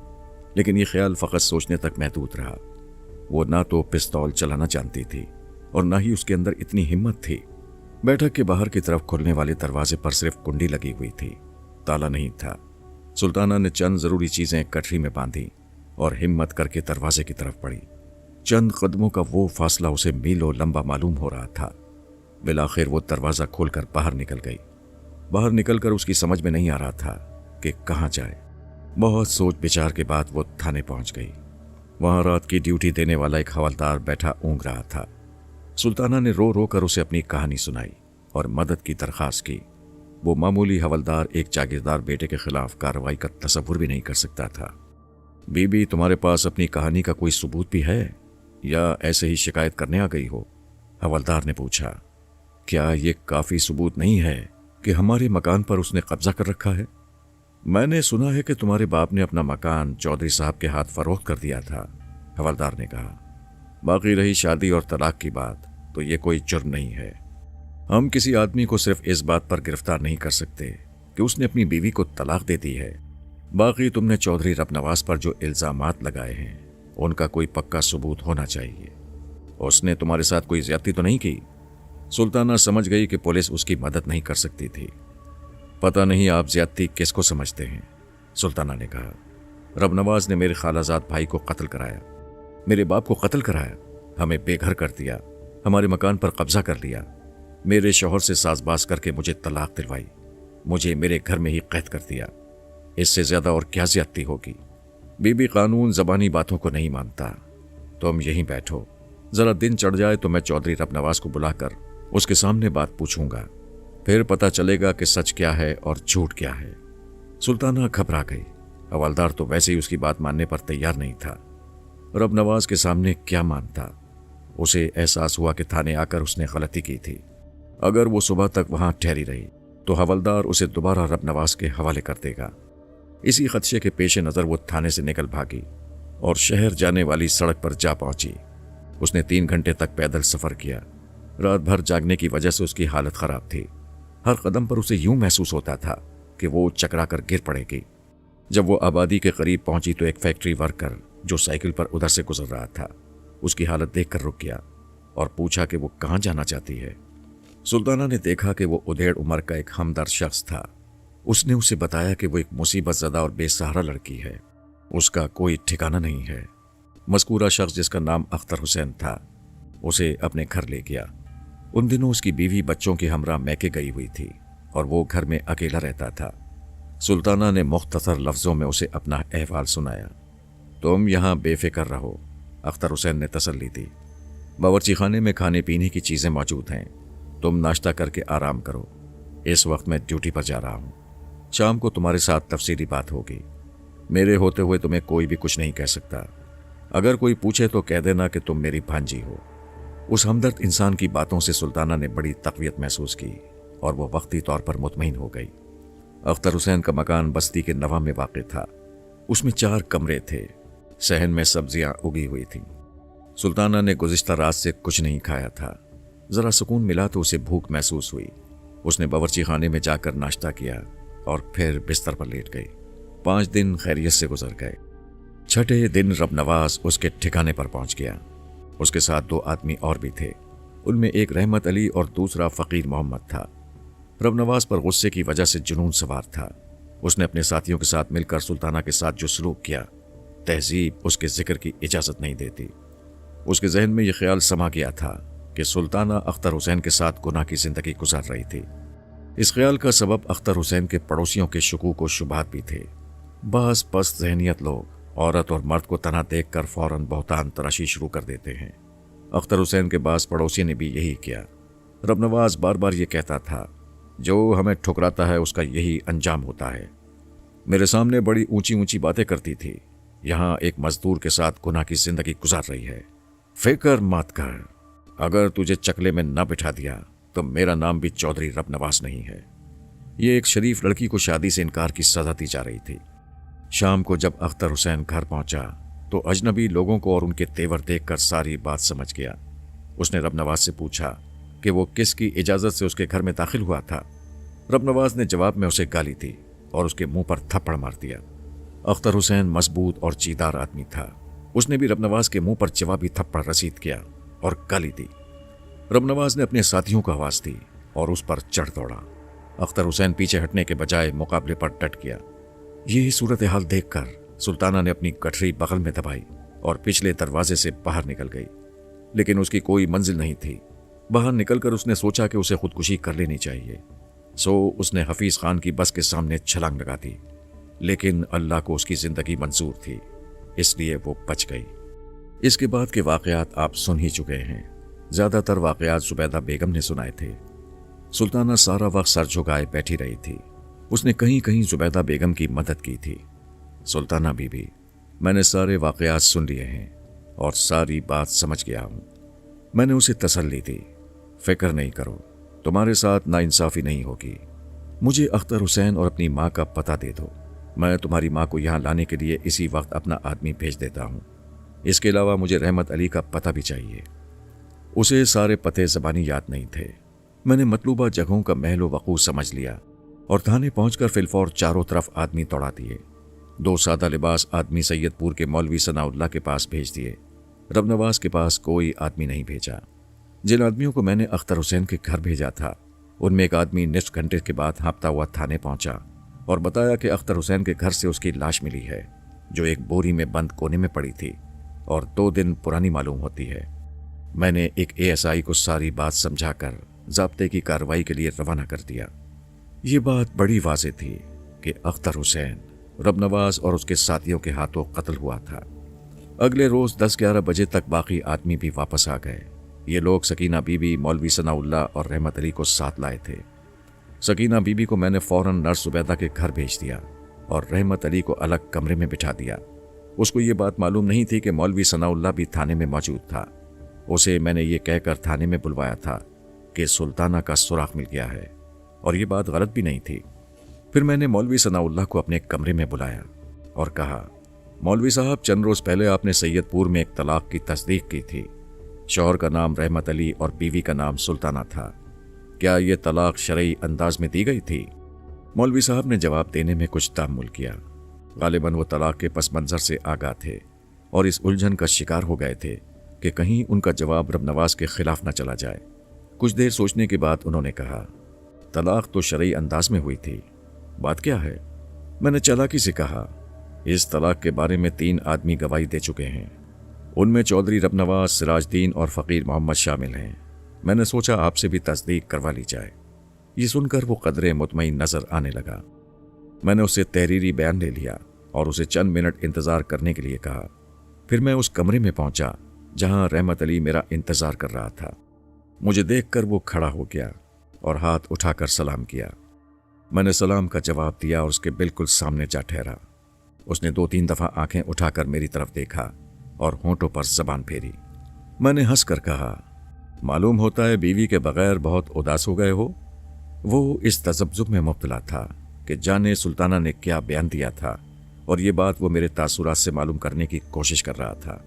लेकिन यह ख्याल फकत सोचने तक महदूद रहा। वो ना तो पिस्तौल चलाना जानती थी और ना ही उसके अंदर इतनी हिम्मत थी। बैठक के बाहर की तरफ खुलने वाले दरवाजे पर सिर्फ कुंडी लगी हुई थी, ताला नहीं था। सुल्ताना ने चंद जरूरी चीजें कटरी में बांधी और हिम्मत करके दरवाजे की तरफ बढ़ी। चंद कदमों का वो फासला उसे मीलों लंबा मालूम हो रहा था। बिलाखिर वो दरवाजा खोलकर बाहर निकल गई। बाहर निकलकर उसकी समझ में नहीं आ रहा था कि कहाँ जाए। बहुत सोच विचार के बाद वो थाने पहुंच गई। वहां रात की ड्यूटी देने वाला एक हवलदार बैठा ऊँघ रहा था। सुल्ताना ने रो रो कर उसे अपनी कहानी सुनाई और मदद की दरखास्त की। वो मामूली हवलदार एक जागीरदार बेटे के खिलाफ कार्रवाई का तसव्वुर भी नहीं कर सकता था। बीबी, तुम्हारे पास अपनी कहानी का कोई सबूत भी है या ऐसे ही शिकायत करने आ गई हो? हवलदार ने पूछा। क्या ये काफी सबूत नहीं है कि हमारे मकान पर उसने कब्जा कर रखा है? मैंने सुना है कि तुम्हारे बाप ने अपना मकान चौधरी साहब के हाथ फरोख्त कर दिया था, हवलदार ने कहा। बाकी रही शादी और तलाक की बात, तो ये कोई जुर्म नहीं है। हम किसी आदमी को सिर्फ इस बात पर गिरफ्तार नहीं कर सकते कि उसने अपनी बीवी को तलाक दे दी है। बाकी तुमने चौधरी रबनवाज पर जो इल्जामात लगाए हैं उनका कोई पक्का सबूत होना चाहिए। उसने तुम्हारे साथ कोई ज्यादती तो नहीं की? सुल्ताना समझ गई कि पुलिस उसकी मदद नहीं कर सकती थी। पता नहीं आप ज्यादती किसको समझते हैं, सुल्ताना ने कहा। रबनवाज ने मेरे खालाजाद भाई को कत्ल कराया, मेरे बाप को कत्ल कराया, हमें बेघर कर दिया, हमारे मकान पर कब्जा कर लिया, मेरे शौहर से साजबाज करके मुझे तलाक दिलवाई, मुझे मेरे घर में ही कैद कर दिया। इससे ज्यादा और क्या ज्यादती होगी? बीबी, कानून जबानी बातों को नहीं मानता। तुम यहीं बैठो, जरा दिन चढ़ जाए तो मैं चौधरी रबनवाज को बुलाकर उसके सामने बात पूछूंगा, फिर पता चलेगा कि सच क्या है और झूठ क्या है। सुल्ताना घबरा गई। हवलदार तो वैसे ही उसकी बात मानने पर तैयार नहीं था। रबनवाज के सामने क्या मानता? उसे एहसास हुआ कि थाने आकर उसने गलती की थी। अगर वो सुबह तक वहां ठहरी रही तो हवलदार उसे दोबारा रबनवाज के हवाले कर देगा। इसी खदशे के पेश नज़र वो थाने से निकल भागी। اور شہر جانے والی سڑک پر جا پہنچی۔ اس نے 3 گھنٹے تک پیدل سفر کیا۔ رات بھر جاگنے کی وجہ سے اس کی حالت خراب تھی۔ ہر قدم پر اسے یوں محسوس ہوتا تھا کہ وہ چکرا کر گر پڑے گی۔ جب وہ آبادی کے قریب پہنچی تو ایک فیکٹری ورکر جو سائیکل پر ادھر سے گزر رہا تھا اس کی حالت دیکھ کر رک گیا اور پوچھا کہ وہ کہاں جانا چاہتی ہے۔ سلطانہ نے دیکھا کہ وہ ادھیڑ عمر کا ایک ہمدرد شخص تھا۔ اس نے اسے بتایا کہ وہ ایک مصیبت زدہ اور بے سہارا لڑکی ہے، اس کا کوئی ٹھکانہ نہیں ہے۔ مذکورہ شخص جس کا نام اختر حسین تھا اسے اپنے گھر لے گیا۔ ان دنوں اس کی بیوی بچوں کے ہمراہ میکے گئی ہوئی تھی اور وہ گھر میں اکیلا رہتا تھا۔ سلطانہ نے مختصر لفظوں میں اسے اپنا احوال سنایا۔ تم یہاں بے فکر رہو، اختر حسین نے تسلی دی۔ باورچی خانے میں کھانے پینے کی چیزیں موجود ہیں، تم ناشتہ کر کے آرام کرو۔ اس وقت میں ڈیوٹی پر جا رہا ہوں، شام کو تمہارے ساتھ تفصیلی بات ہوگی۔ میرے ہوتے ہوئے تمہیں کوئی بھی کچھ نہیں کہہ سکتا۔ اگر کوئی پوچھے تو کہہ دینا کہ تم میری بھانجی ہو۔ اس ہمدرد انسان کی باتوں سے سلطانہ نے بڑی تقویت محسوس کی اور وہ وقتی طور پر مطمئن ہو گئی۔ اختر حسین کا مکان بستی کے نواں میں واقع تھا۔ اس میں 4 کمرے تھے، صحن میں سبزیاں اگی ہوئی تھیں۔ سلطانہ نے گزشتہ رات سے کچھ نہیں کھایا تھا۔ ذرا سکون ملا تو اسے بھوک محسوس ہوئی۔ اس نے باورچی خانے میں جا کر ناشتہ کیا اور پھر بستر پر لیٹ گئی۔ 5 دن خیریت سے گزر گئے۔ 6 دن رب نواز اس کے ٹھکانے پر پہنچ گیا۔ اس کے ساتھ 2 آدمی اور بھی تھے، ان میں ایک رحمت علی اور دوسرا فقیر محمد تھا۔ رب نواز پر غصے کی وجہ سے جنون سوار تھا۔ اس نے اپنے ساتھیوں کے ساتھ مل کر سلطانہ کے ساتھ جو سلوک کیا، تہذیب اس کے ذکر کی اجازت نہیں دیتی۔ اس کے ذہن میں یہ خیال سما گیا تھا کہ سلطانہ اختر حسین کے ساتھ گناہ کی زندگی گزار رہی تھی۔ اس خیال کا سبب اختر حسین کے پڑوسیوں کے شکوک و شبہات بھی تھے۔ بعض پست ذہنیت لوگ عورت اور مرد کو تنہا دیکھ کر فوراً بہتان تراشی شروع کر دیتے ہیں۔ اختر حسین کے بعض پڑوسی نے بھی یہی کیا۔ رب نواز بار بار یہ کہتا تھا، جو ہمیں ٹھکراتا ہے اس کا یہی انجام ہوتا ہے۔ میرے سامنے بڑی اونچی اونچی باتیں کرتی تھی، یہاں ایک مزدور کے ساتھ گناہ کی زندگی گزار رہی ہے۔ فکر مت کر، اگر تجھے چکلے میں نہ بٹھا دیا تو میرا نام بھی چودھری رب نواز نہیں ہے۔ یہ ایک شریف لڑکی کو شادی سے انکار کی سزا دی جا رہی تھی۔ شام کو جب اختر حسین گھر پہنچا تو اجنبی لوگوں کو اور ان کے تیور دیکھ کر ساری بات سمجھ گیا۔ اس نے رب نواز سے پوچھا کہ وہ کس کی اجازت سے اس کے گھر میں داخل ہوا تھا۔ رب نواز نے جواب میں اسے گالی دی اور اس کے منہ پر تھپڑ مار دیا۔ اختر حسین مضبوط اور چیدار آدمی تھا۔ اس نے بھی رب نواز کے منہ پر جوابی تھپڑ رسید کیا اور گالی دی۔ رب نواز نے اپنے ساتھیوں کو آواز دی اور اس پر چڑھ دوڑا۔ اختر حسین پیچھے ہٹنے کے بجائے مقابلے پر ڈٹ گیا۔ یہی صورتحال دیکھ کر سلطانہ نے اپنی گٹھری بغل میں دبائی اور پچھلے دروازے سے باہر نکل گئی، لیکن اس کی کوئی منزل نہیں تھی۔ باہر نکل کر اس نے سوچا کہ اسے خودکشی کر لینی چاہیے، سو اس نے حفیظ خان کی بس کے سامنے چھلانگ لگا دی، لیکن اللہ کو اس کی زندگی منظور تھی، اس لیے وہ بچ گئی۔ اس کے بعد کے واقعات آپ سن ہی چکے ہیں۔ زیادہ تر واقعات زبیدہ بیگم نے سنائے تھے۔ سلطانہ سارا وقت سر جھکائے بیٹھی رہی تھی۔ اس نے کہیں کہیں زبیدہ بیگم کی مدد کی تھی۔ سلطانہ بی بی، میں نے سارے واقعات سن لیے ہیں اور ساری بات سمجھ گیا ہوں۔ میں نے اسے تسلی دی، فکر نہیں کرو، تمہارے ساتھ ناانصافی نہیں ہوگی۔ مجھے اختر حسین اور اپنی ماں کا پتہ دے دو، میں تمہاری ماں کو یہاں لانے کے لیے اسی وقت اپنا آدمی بھیج دیتا ہوں۔ اس کے علاوہ مجھے رحمت علی کا پتہ بھی چاہیے۔ اسے سارے پتے زبانی یاد نہیں تھے۔ میں نے مطلوبہ جگہوں کا محل و وقوع سمجھ لیا اور تھانے پہنچ کر فی الفور چاروں طرف آدمی دوڑا دیے۔ 2 سادہ لباس آدمی سید پور کے مولوی ثناء اللہ کے پاس بھیج دیے۔ رب نواز کے پاس کوئی آدمی نہیں بھیجا۔ جن آدمیوں کو میں نے اختر حسین کے گھر بھیجا تھا ان میں ایک آدمی نصف گھنٹے کے بعد ہانپتا ہوا تھانے پہنچا اور بتایا کہ اختر حسین کے گھر سے اس کی لاش ملی ہے، جو ایک بوری میں بند کونے میں پڑی تھی اور 2 دن پرانی معلوم ہوتی ہے۔ میں نے ایک ASI کو ساری بات سمجھا کر ضابطے کی کارروائی کے لیے روانہ کر دیا۔ یہ بات بڑی واضح تھی کہ اختر حسین رب نواز اور اس کے ساتھیوں کے ہاتھوں قتل ہوا تھا۔ اگلے روز 10-11 بجے تک باقی آدمی بھی واپس آ گئے۔ یہ لوگ سکینہ بی بی، مولوی ثناء اللہ اور رحمت علی کو ساتھ لائے تھے۔ سکینہ بی بی کو میں نے فوراً نرس زبیدہ کے گھر بھیج دیا اور رحمت علی کو الگ کمرے میں بٹھا دیا۔ اس کو یہ بات معلوم نہیں تھی کہ مولوی ثناء اللہ بھی تھانے میں موجود تھا۔ اسے میں نے یہ کہہ کر تھانے میں بلوایا تھا کہ سلطانہ کا سراغ مل گیا ہے، اور یہ بات غلط بھی نہیں تھی۔ پھر میں نے مولوی ثناء اللہ کو اپنے کمرے میں بلایا اور کہا، मौलवी साहब, चंद रोज पहले आपने सैयदपुर में एक तलाक की तस्दीक की थी। शौहर का नाम रहमत अली और बीवी का नाम सुल्ताना था। क्या ये तलाक शरई अंदाज में दी गई थी? मौलवी साहब ने जवाब देने में कुछ तामुल किया। गालिबन वो तलाक के पस मंजर से आगाह थे और इस उलझन का शिकार हो गए थे कि कहीं उनका जवाब रब नवाज के खिलाफ न चला जाए। कुछ देर सोचने के बाद उन्होंने कहा, तलाक तो शरई अंदाज में हुई थी, बात क्या है? मैंने चालाकी से कहा, इस तलाक के बारे में 3 आदमी गवाही दे चुके हैं। उनमें चौधरी रब नवाज, सिराजदीन और फ़कीर मोहम्मद शामिल हैं। मैंने सोचा आपसे भी तस्दीक करवा ली जाए। ये सुनकर वो कदरे मुतमईन नजर आने लगा। मैंने उससे तहरीरी बयान ले लिया और उसे चंद मिनट इंतज़ार करने के लिए कहा। फिर मैं उस कमरे में पहुंचा जहां रहमत अली मेरा इंतज़ार कर रहा था। मुझे देखकर वो खड़ा हो गया और हाथ उठाकर सलाम किया। मैंने सलाम का जवाब दिया और उसके बिल्कुल सामने जा ठहरा। उसने 2-3 दफ़ा आंखें उठाकर मेरी तरफ देखा और होंठों पर जबान फेरी। मैंने हंसकर कहा, मालूम होता है बीवी के बगैर बहुत उदास हो गए हो। वो इस तजब्जुब में मुब्तला था कि जाने सुल्ताना ने क्या बयान दिया था और ये बात वो मेरे तासुरात से मालूम करने की कोशिश कर रहा था।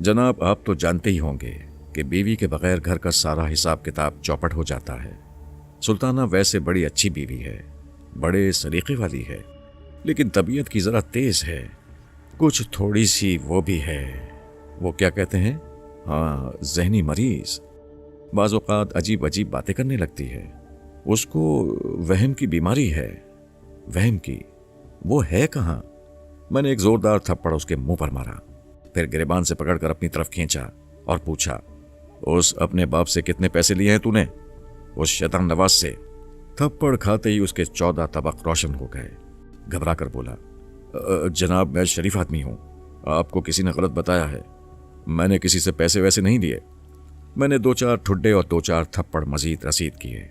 जनाब, आप तो जानते ही होंगे कि बीवी के बगैर घर का सारा हिसाब किताब चौपट हो जाता है। सुल्ताना वैसे बड़ी अच्छी बीवी है, बड़े सलीके वाली है, लेकिन तबीयत की ज़रा तेज़ है। कुछ थोड़ी सी वो भी है, वो क्या कहते हैं, हाँ, जहनी मरीज। बाज़ औक़ात अजीब अजीब बातें करने लगती है। उसको वहम की बीमारी है। वहम की? वो है कहाँ? मैंने एक ज़ोरदार थप्पड़ उसके मुंह पर मारा, फिर गिरेबान से पकड़कर अपनी तरफ खींचा और पूछा, उस अपने बाप से कितने पैसे लिए हैं तूने? उस शैतान नवाज से। थप्पड़ खाते ही उसके 14 तबक रोशन हो गए। घबरा कर बोला, जनाब, मैं शरीफ आदमी हूँ, आपको किसी ने गलत बताया है। मैंने किसी से पैसे वैसे नहीं लिए। मैंने 2-4 ठुड्डे और 2-4 थप्पड़ मजीद रसीद किए।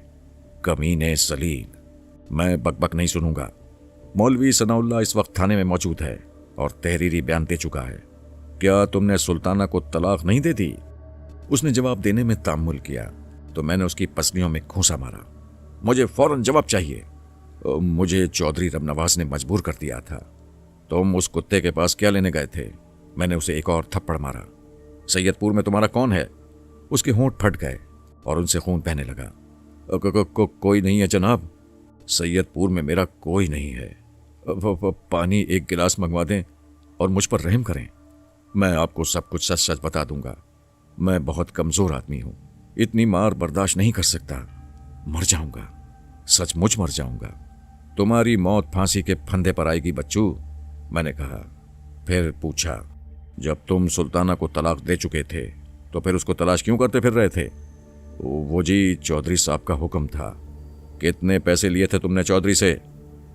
कमीने सलील, मैं बकबक नहीं सुनूंगा। मौलवी सनाउल्लाह इस वक्त थाने में मौजूद है और तहरीरी बयान दे चुका है। क्या तुमने सुल्ताना को तलाक नहीं दे दी? उसने जवाब देने में तामुल किया तो मैंने उसकी पसलियों में घूंसा मारा। मुझे फौरन जवाब चाहिए। मुझे चौधरी रब नवाज ने मजबूर कर दिया था। तुम उस कुत्ते के पास क्या लेने गए थे? मैंने उसे एक और थप्पड़ मारा। सैयदपुर में तुम्हारा कौन है? उसके होंठ फट गए और उनसे खून बहने लगा। कोई नहीं है जनाब, सैयदपुर में मेरा कोई नहीं है। पानी एक गिलास मंगवा दें और मुझ पर रहम करें। मैं आपको सब कुछ सच सच बता दूंगा। मैं बहुत कमज़ोर आदमी हूँ, इतनी मार बर्दाश्त नहीं कर सकता। मर जाऊंगा, सचमुच मर जाऊंगा। तुम्हारी मौत फांसी के फंदे पर आएगी बच्चू, मैंने कहा। फिर पूछा, जब तुम सुल्ताना को तलाक दे चुके थे तो फिर उसको तलाश क्यों करते फिर रहे थे? वो जी, चौधरी साहब का हुक्म था। कितने पैसे लिए थे तुमने चौधरी से?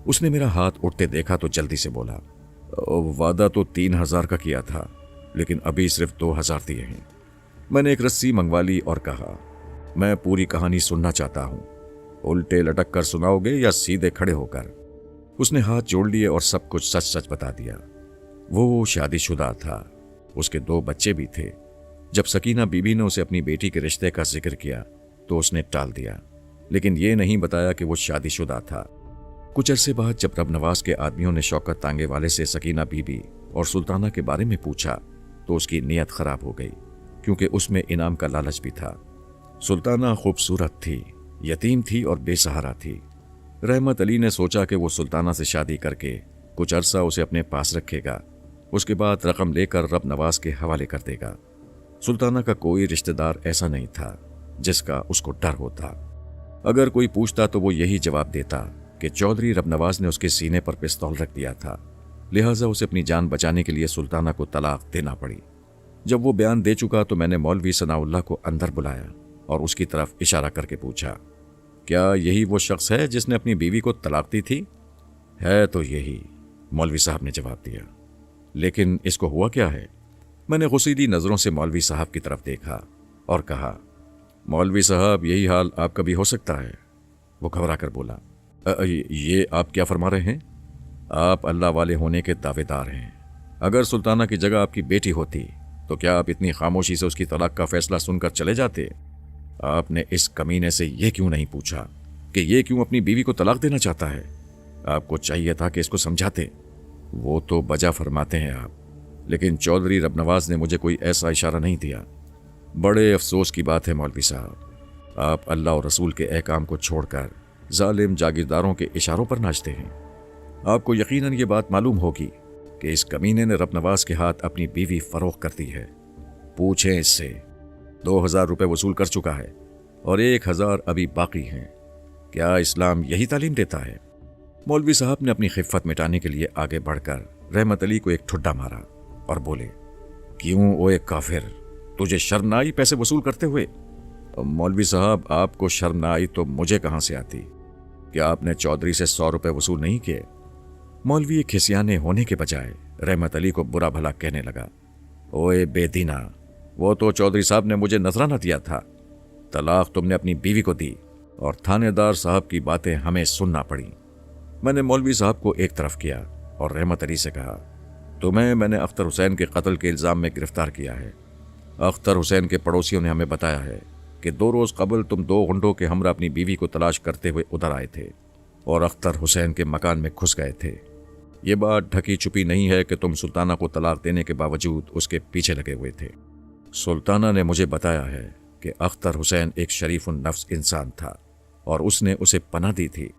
उसने मेरा हाथ उठते देखा तो जल्दी से बोला, वादा तो 3,000 का किया था, लेकिन अभी सिर्फ 2,000 दिए हैं। मैंने एक रस्सी मंगवा ली और कहा, मैं पूरी कहानी सुनना चाहता हूँ। उल्टे लटक कर सुनाओगे या सीधे खड़े होकर? उसने हाथ जोड़ लिए और सब कुछ सच सच बता दिया। वो शादीशुदा था, उसके 2 बच्चे भी थे। जब सकीना बीबी ने उसे अपनी बेटी के रिश्ते का जिक्र किया तो उसने टाल दिया, लेकिन ये नहीं बताया कि वो शादीशुदा था। कुछ अरसे बाद जब रब नवाज के आदमियों ने शौकत तांगे वाले से सकीना बीबी और सुल्ताना के बारे में पूछा तो उसकी नीयत खराब हो गई, क्योंकि उसमें इनाम का लालच भी था। सुल्ताना खूबसूरत थी, यतीम थी और बेसहारा थी। रहमत अली ने सोचा कि वो सुल्ताना से शादी करके कुछ अरसा उसे अपने पास रखेगा, उसके बाद रकम लेकर रब नवाज के हवाले कर देगा। सुल्ताना का कोई रिश्तेदार ऐसा नहीं था जिसका उसको डर होता। अगर कोई पूछता तो वो यही जवाब देता कि चौधरी रब नवाज ने उसके सीने पर पिस्तौल रख दिया था, लिहाजा उसे अपनी जान बचाने के लिए सुल्ताना को तलाक देना पड़ी। जब वो बयान दे चुका तो मैंने मौलवी सनाउल्लाह को अंदर बुलाया और उसकी तरफ इशारा करके पूछा, क्या यही वो शख्स है जिसने अपनी बीवी को तलाक दी थी? है तो यही, मौलवी साहब ने जवाब दिया। लेकिन इसको हुआ क्या है? मैंने गुस्सीली नज़रों से मौलवी साहब की तरफ देखा और कहा, मौलवी साहब, यही हाल आपका भी हो सकता है। वो घबरा कर बोला, ये आप क्या फरमा रहे हैं? आप अल्लाह वाले होने के दावेदार हैं। अगर सुल्ताना की जगह आपकी बेटी होती तो क्या आप इतनी खामोशी से उसकी तलाक का फैसला सुनकर चले जाते? आपने इस कमीने से ये क्यों नहीं पूछा कि ये क्यों अपनी बीवी को तलाक देना चाहता है? आपको चाहिए था कि इसको समझाते। वो तो बजा फरमाते हैं आप, लेकिन चौधरी रबनवाज ने मुझे कोई ऐसा इशारा नहीं दिया। बड़े अफसोस की बात है मौलवी साहब, आप अल्लाह और रसूल के अहकाम को छोड़कर जालिम जागीरदारों के इशारों पर नाचते हैं। आपको यकीनन ये बात मालूम होगी कि इस कमीने ने रबनवाज के हाथ अपनी बीवी फरोख्त कर दी है। पूछें इससे, 2000 रुपये वसूल कर चुका है और 1000 अभी बाकी हैं। क्या इस्लाम यही तालीम देता है? मौलवी साहब ने अपनी खिफ़त मिटाने के लिए आगे बढ़कर रहमत अली को एक ठुड्डा मारा और बोले, क्यों ओए काफिर, तुझे शर्म ना आई पैसे वसूल करते हुए? मौलवी साहब, आपको शर्म ना आई तो मुझे कहां से आती? क्या आपने चौधरी से 100 रुपये वसूल नहीं किए? मौलवी खिसियाने होने के बजाय रहमत अली को बुरा भला कहने लगा। ओए बेदीना, वो तो चौधरी साहब ने मुझे नजराना दिया था। तलाक तुमने अपनी बीवी को दी और थानेदार साहब की बातें हमें सुनना पड़ी। मैंने मौलवी साहब को एक तरफ किया और रहमत अली से कहा, तुम्हें मैंने अख्तर हुसैन के कत्ल के इल्ज़ाम में गिरफ्तार किया है। अख्तर हुसैन के पड़ोसियों ने हमें बताया है कि 2 रोज़ कबल तुम 2 गुंडों के हमरा अपनी बीवी को तलाश करते हुए उधर आए थे और अख्तर हुसैन के मकान में घुस गए थे। ये बात ढकी छुपी नहीं है कि तुम सुल्ताना को तलाक देने के बावजूद उसके पीछे लगे हुए थे। सुल्ताना ने मुझे बताया है कि अख्तर हुसैन एक शरीफुन नफ्स इंसान था और उसने उसे पनाह दी थी।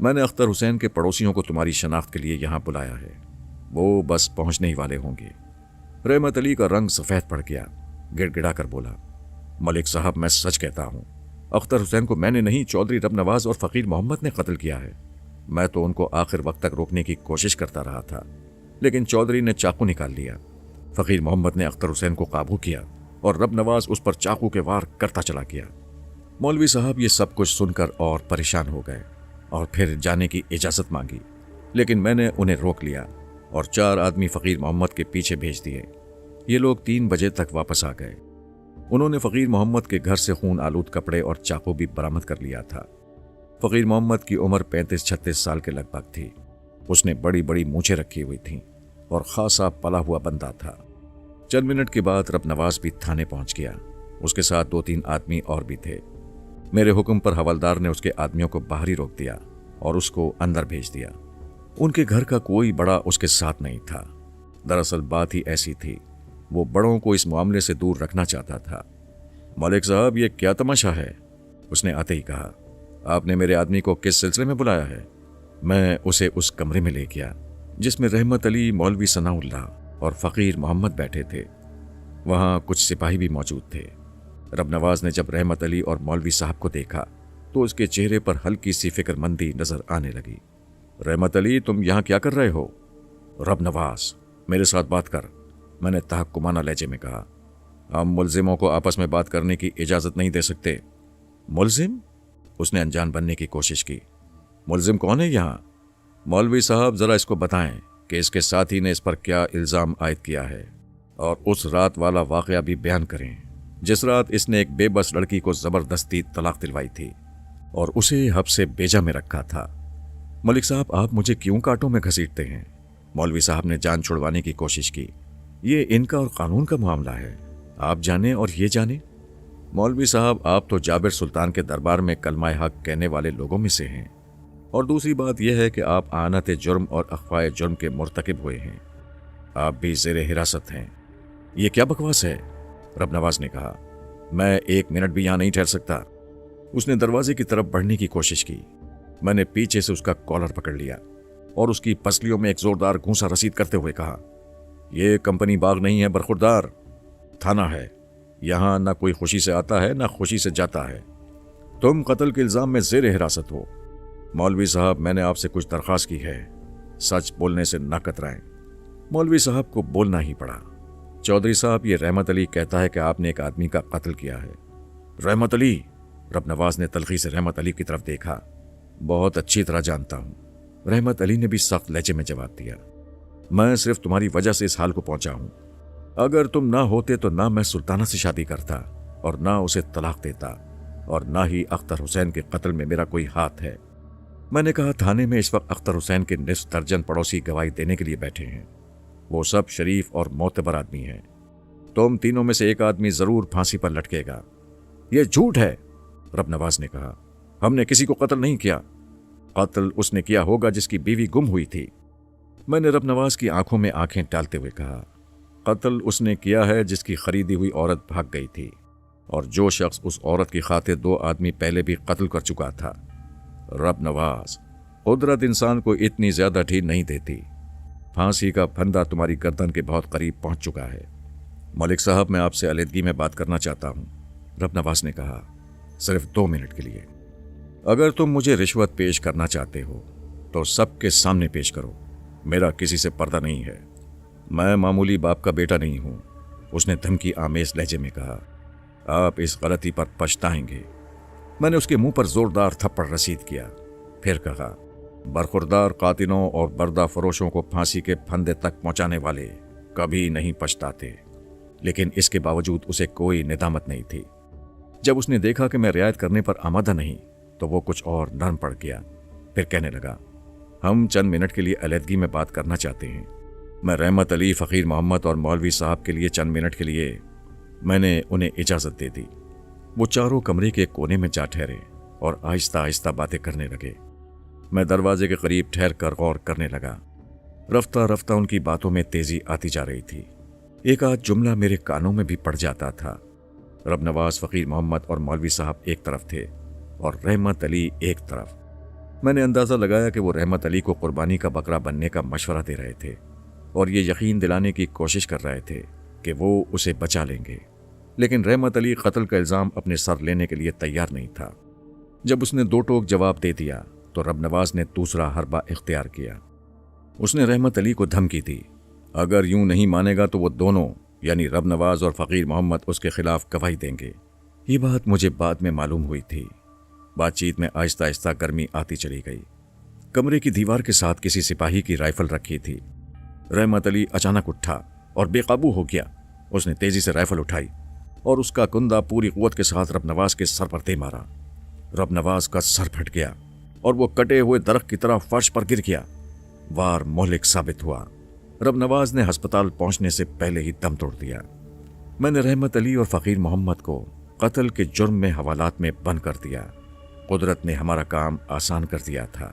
मैंने अख्तर हुसैन के पड़ोसियों को तुम्हारी शनाख्त के लिए यहाँ बुलाया है, वो बस पहुँचने ही वाले होंगे। रहमत अली का रंग सफ़ेद पड़ गया, गिड़गिड़ा कर बोला, मलिक साहब, मैं सच कहता हूँ, अख्तर हुसैन को मैंने नहीं, चौधरी रबनवाज और फ़कीर मोहम्मद ने कत्ल किया है। मैं तो उनको आखिर वक्त तक रोकने की कोशिश करता रहा था, लेकिन चौधरी ने चाकू निकाल लिया। फ़कीर मोहम्मद ने अख्तर हुसैन को काबू किया और रबनवाज उस पर चाकू के वार करता चला गया। मौलवी साहब ये सब कुछ सुनकर और परेशान हो गए और फिर जाने की इजाज़त मांगी, लेकिन मैंने उन्हें रोक लिया और 4 आदमी फ़कीर मोहम्मद के पीछे भेज दिए। ये लोग 3 बजे तक वापस आ गए। उन्होंने फ़कीर मोहम्मद के घर से खून आलूद कपड़े और चाकू भी बरामद कर लिया था। फ़कीर मोहम्मद की उम्र 35-36 साल के लगभग थी। उसने बड़ी बड़ी मूछें रखी हुई थीं और खासा पला हुआ बंदा था। चंद मिनट के बाद रबनवाज भी थाने पहुंच गया। उसके साथ 2-3 आदमी और भी थे। मेरे हुक्म पर हवलदार ने उसके आदमियों को बाहर ही रोक दिया और उसको अंदर भेज दिया। उनके घर का कोई बड़ा उसके साथ नहीं था। दरअसल बात ही ऐसी थी, वो बड़ों को इस मामले से दूर रखना चाहता था। मलिक साहब, ये क्या तमाशा है? उसने आते ही कहा, आपने मेरे आदमी को किस सिलसिले में बुलाया है? मैं उसे उस कमरे में ले गया जिसमें रहमत अली, मौलवी सनाउल्लाह और फ़कीर मोहम्मद बैठे थे। वहाँ कुछ सिपाही भी मौजूद थे। रबनवाज ने जब रहमत अली और मौलवी साहब को देखा तो उसके चेहरे पर हल्की सी फिक्रमंदी नजर आने लगी। रहमत अली, तुम यहाँ क्या कर रहे हो? रबनवाज, मेरे साथ बात कर, मैंने तहक्कुमाना लहजे में कहा। हम मुलजिमों को आपस में बात करने की इजाज़त नहीं दे सकते। मुलजिम? उसने अनजान बनने की कोशिश की। मुलजिम कौन है यहाँ? मौलवी साहब, ज़रा इसको बताएं कि इसके साथी ने इस पर क्या इल्ज़ाम आयद किया है और उस रात वाला वाक़या भी बयान करें जिस रात इसने एक बेबस लड़की को ज़बरदस्ती तलाक दिलवाई थी और उसे हब्से बेजा में रखा था। मलिक साहब, आप मुझे क्यों कांटों में घसीटते हैं? मौलवी साहब ने जान छुड़वाने की कोशिश की। ये इनका और कानून का मामला है, आप जाने और ये जाने। मौलवी साहब, आप तो जाबिर सुल्तान के दरबार में कलमाए हक कहने वाले लोगों में से हैं, और दूसरी बात यह है कि आप आनत जुर्म और अखवाए जुर्म के मुर्तकिब हुए हैं। आप भी ज़ेरे हिरासत हैं। ये क्या बकवास है? रबनवाज ने कहा। मैं 1 मिनट भी यहाँ नहीं ठहर सकता। उसने दरवाजे की तरफ बढ़ने की कोशिश की। मैंने पीछे से उसका कॉलर पकड़ लिया और उसकी पसलियों में एक जोरदार घूंसा रसीद करते हुए कहा, यह कंपनी बाग नहीं है बरखुरदार, थाना है। यहाँ ना कोई खुशी से आता है ना खुशी से जाता है। तुम कत्ल के इल्ज़ाम में ज़ेरे हिरासत हो। मौलवी साहब, मैंने आपसे कुछ दरख्वास्त की है, सच बोलने से ना कतराएं। मौलवी साहब को बोलना ही पड़ा। चौधरी साहब, ये रहमत अली कहता है कि आपने एक आदमी का कत्ल किया है। रहमत अली? रबनवाज ने तलखी से रहमत अली की तरफ देखा। बहुत अच्छी तरह जानता हूं। रहमत अली ने भी सख्त लहजे में जवाब दिया। मैं सिर्फ तुम्हारी वजह से इस हाल को पहुंचा हूं। अगर तुम ना होते तो ना मैं सुल्ताना से शादी करता और ना उसे तलाक देता और ना ही अख्तर हुसैन के कत्ल में मेरा कोई हाथ है। मैंने कहा, थाने में इस वक्त अख्तर हुसैन के निस्फ दर्जन पड़ोसी गवाही देने के लिए बैठे हैं। वो सब शरीफ और मोतबर आदमी हैं। तुम तीनों में से एक आदमी जरूर फांसी पर लटकेगा। यह झूठ है, रबनवाज ने कहा। हमने किसी को कत्ल नहीं किया। कत्ल उसने किया होगा जिसकी बीवी गुम हुई थी। मैंने रबनवाज की आंखों में आंखें डालते हुए कहा, قتل اس نے کیا ہے جس کی خریدی ہوئی عورت بھاگ گئی تھی، اور جو شخص اس عورت کی خاطر 2 آدمی پہلے بھی قتل کر چکا تھا۔ رب نواز، قدرت انسان کو اتنی زیادہ ڈھیل نہیں دیتی۔ پھانسی کا پھندا تمہاری گردن کے بہت قریب پہنچ چکا ہے۔ ملک صاحب، میں آپ سے علیحدگی میں بات کرنا چاہتا ہوں، رب نواز نے کہا، صرف 2 منٹ کے لیے۔ اگر تم مجھے رشوت پیش کرنا چاہتے ہو تو سب کے سامنے پیش کرو، میرا کسی سے پردہ نہیں ہے۔ میں معمولی باپ کا بیٹا نہیں ہوں، اس نے دھمکی آمیز لہجے میں کہا۔ آپ اس غلطی پر پچھتائیں گے۔ میں نے اس کے منہ پر زوردار تھپڑ رسید کیا، پھر کہا، برخوردار قاتلوں اور بردہ فروشوں کو پھانسی کے پھندے تک پہنچانے والے کبھی نہیں پچھتاتے۔ لیکن اس کے باوجود اسے کوئی ندامت نہیں تھی۔ جب اس نے دیکھا کہ میں رعایت کرنے پر آمادہ نہیں تو وہ کچھ اور نرم پڑ گیا، پھر کہنے لگا، ہم چند منٹ کے لیے علیحدگی میں بات کرنا چاہتے ہیں۔ میں رحمت علی، فقیر محمد اور مولوی صاحب کے لیے چند منٹ کے لیے میں نے انہیں اجازت دے دی۔ وہ چاروں کمرے کے کونے میں جا ٹھہرے اور آہستہ آہستہ باتیں کرنے لگے۔ میں دروازے کے قریب ٹھہر کر غور کرنے لگا۔ رفتہ رفتہ ان کی باتوں میں تیزی آتی جا رہی تھی۔ ایک آدھ جملہ میرے کانوں میں بھی پڑ جاتا تھا۔ رب نواز، فقیر محمد اور مولوی صاحب ایک طرف تھے اور رحمت علی ایک طرف۔ میں نے اندازہ لگایا کہ وہ رحمت علی کو قربانی کا بکرا بننے کا مشورہ دے رہے تھے اور یہ یقین دلانے کی کوشش کر رہے تھے کہ وہ اسے بچا لیں گے، لیکن رحمت علی قتل کا الزام اپنے سر لینے کے لیے تیار نہیں تھا۔ جب اس نے 2 ٹوک جواب دے دیا تو رب نواز نے دوسرا حربہ اختیار کیا۔ اس نے رحمت علی کو دھمکی دی، اگر یوں نہیں مانے گا تو وہ دونوں یعنی رب نواز اور فقیر محمد اس کے خلاف گواہی دیں گے۔ یہ بات مجھے بعد میں معلوم ہوئی تھی۔ بات چیت میں آہستہ آہستہ گرمی آتی چلی گئی۔ کمرے کی دیوار کے ساتھ کسی سپاہی کی رائفل رکھی تھی۔ رحمت علی اچانک اٹھا اور بے قابو ہو گیا۔ اس نے تیزی سے رائفل اٹھائی اور اس کا کندہ پوری قوت کے ساتھ رب نواز کے سر پر دے مارا۔ رب نواز کا سر پھٹ گیا اور وہ کٹے ہوئے درخت کی طرح فرش پر گر گیا۔ وار مہلک ثابت ہوا۔ رب نواز نے ہسپتال پہنچنے سے پہلے ہی دم توڑ دیا۔ میں نے رحمت علی اور فقیر محمد کو قتل کے جرم میں حوالات میں بند کر دیا۔ قدرت نے ہمارا کام آسان کر دیا تھا۔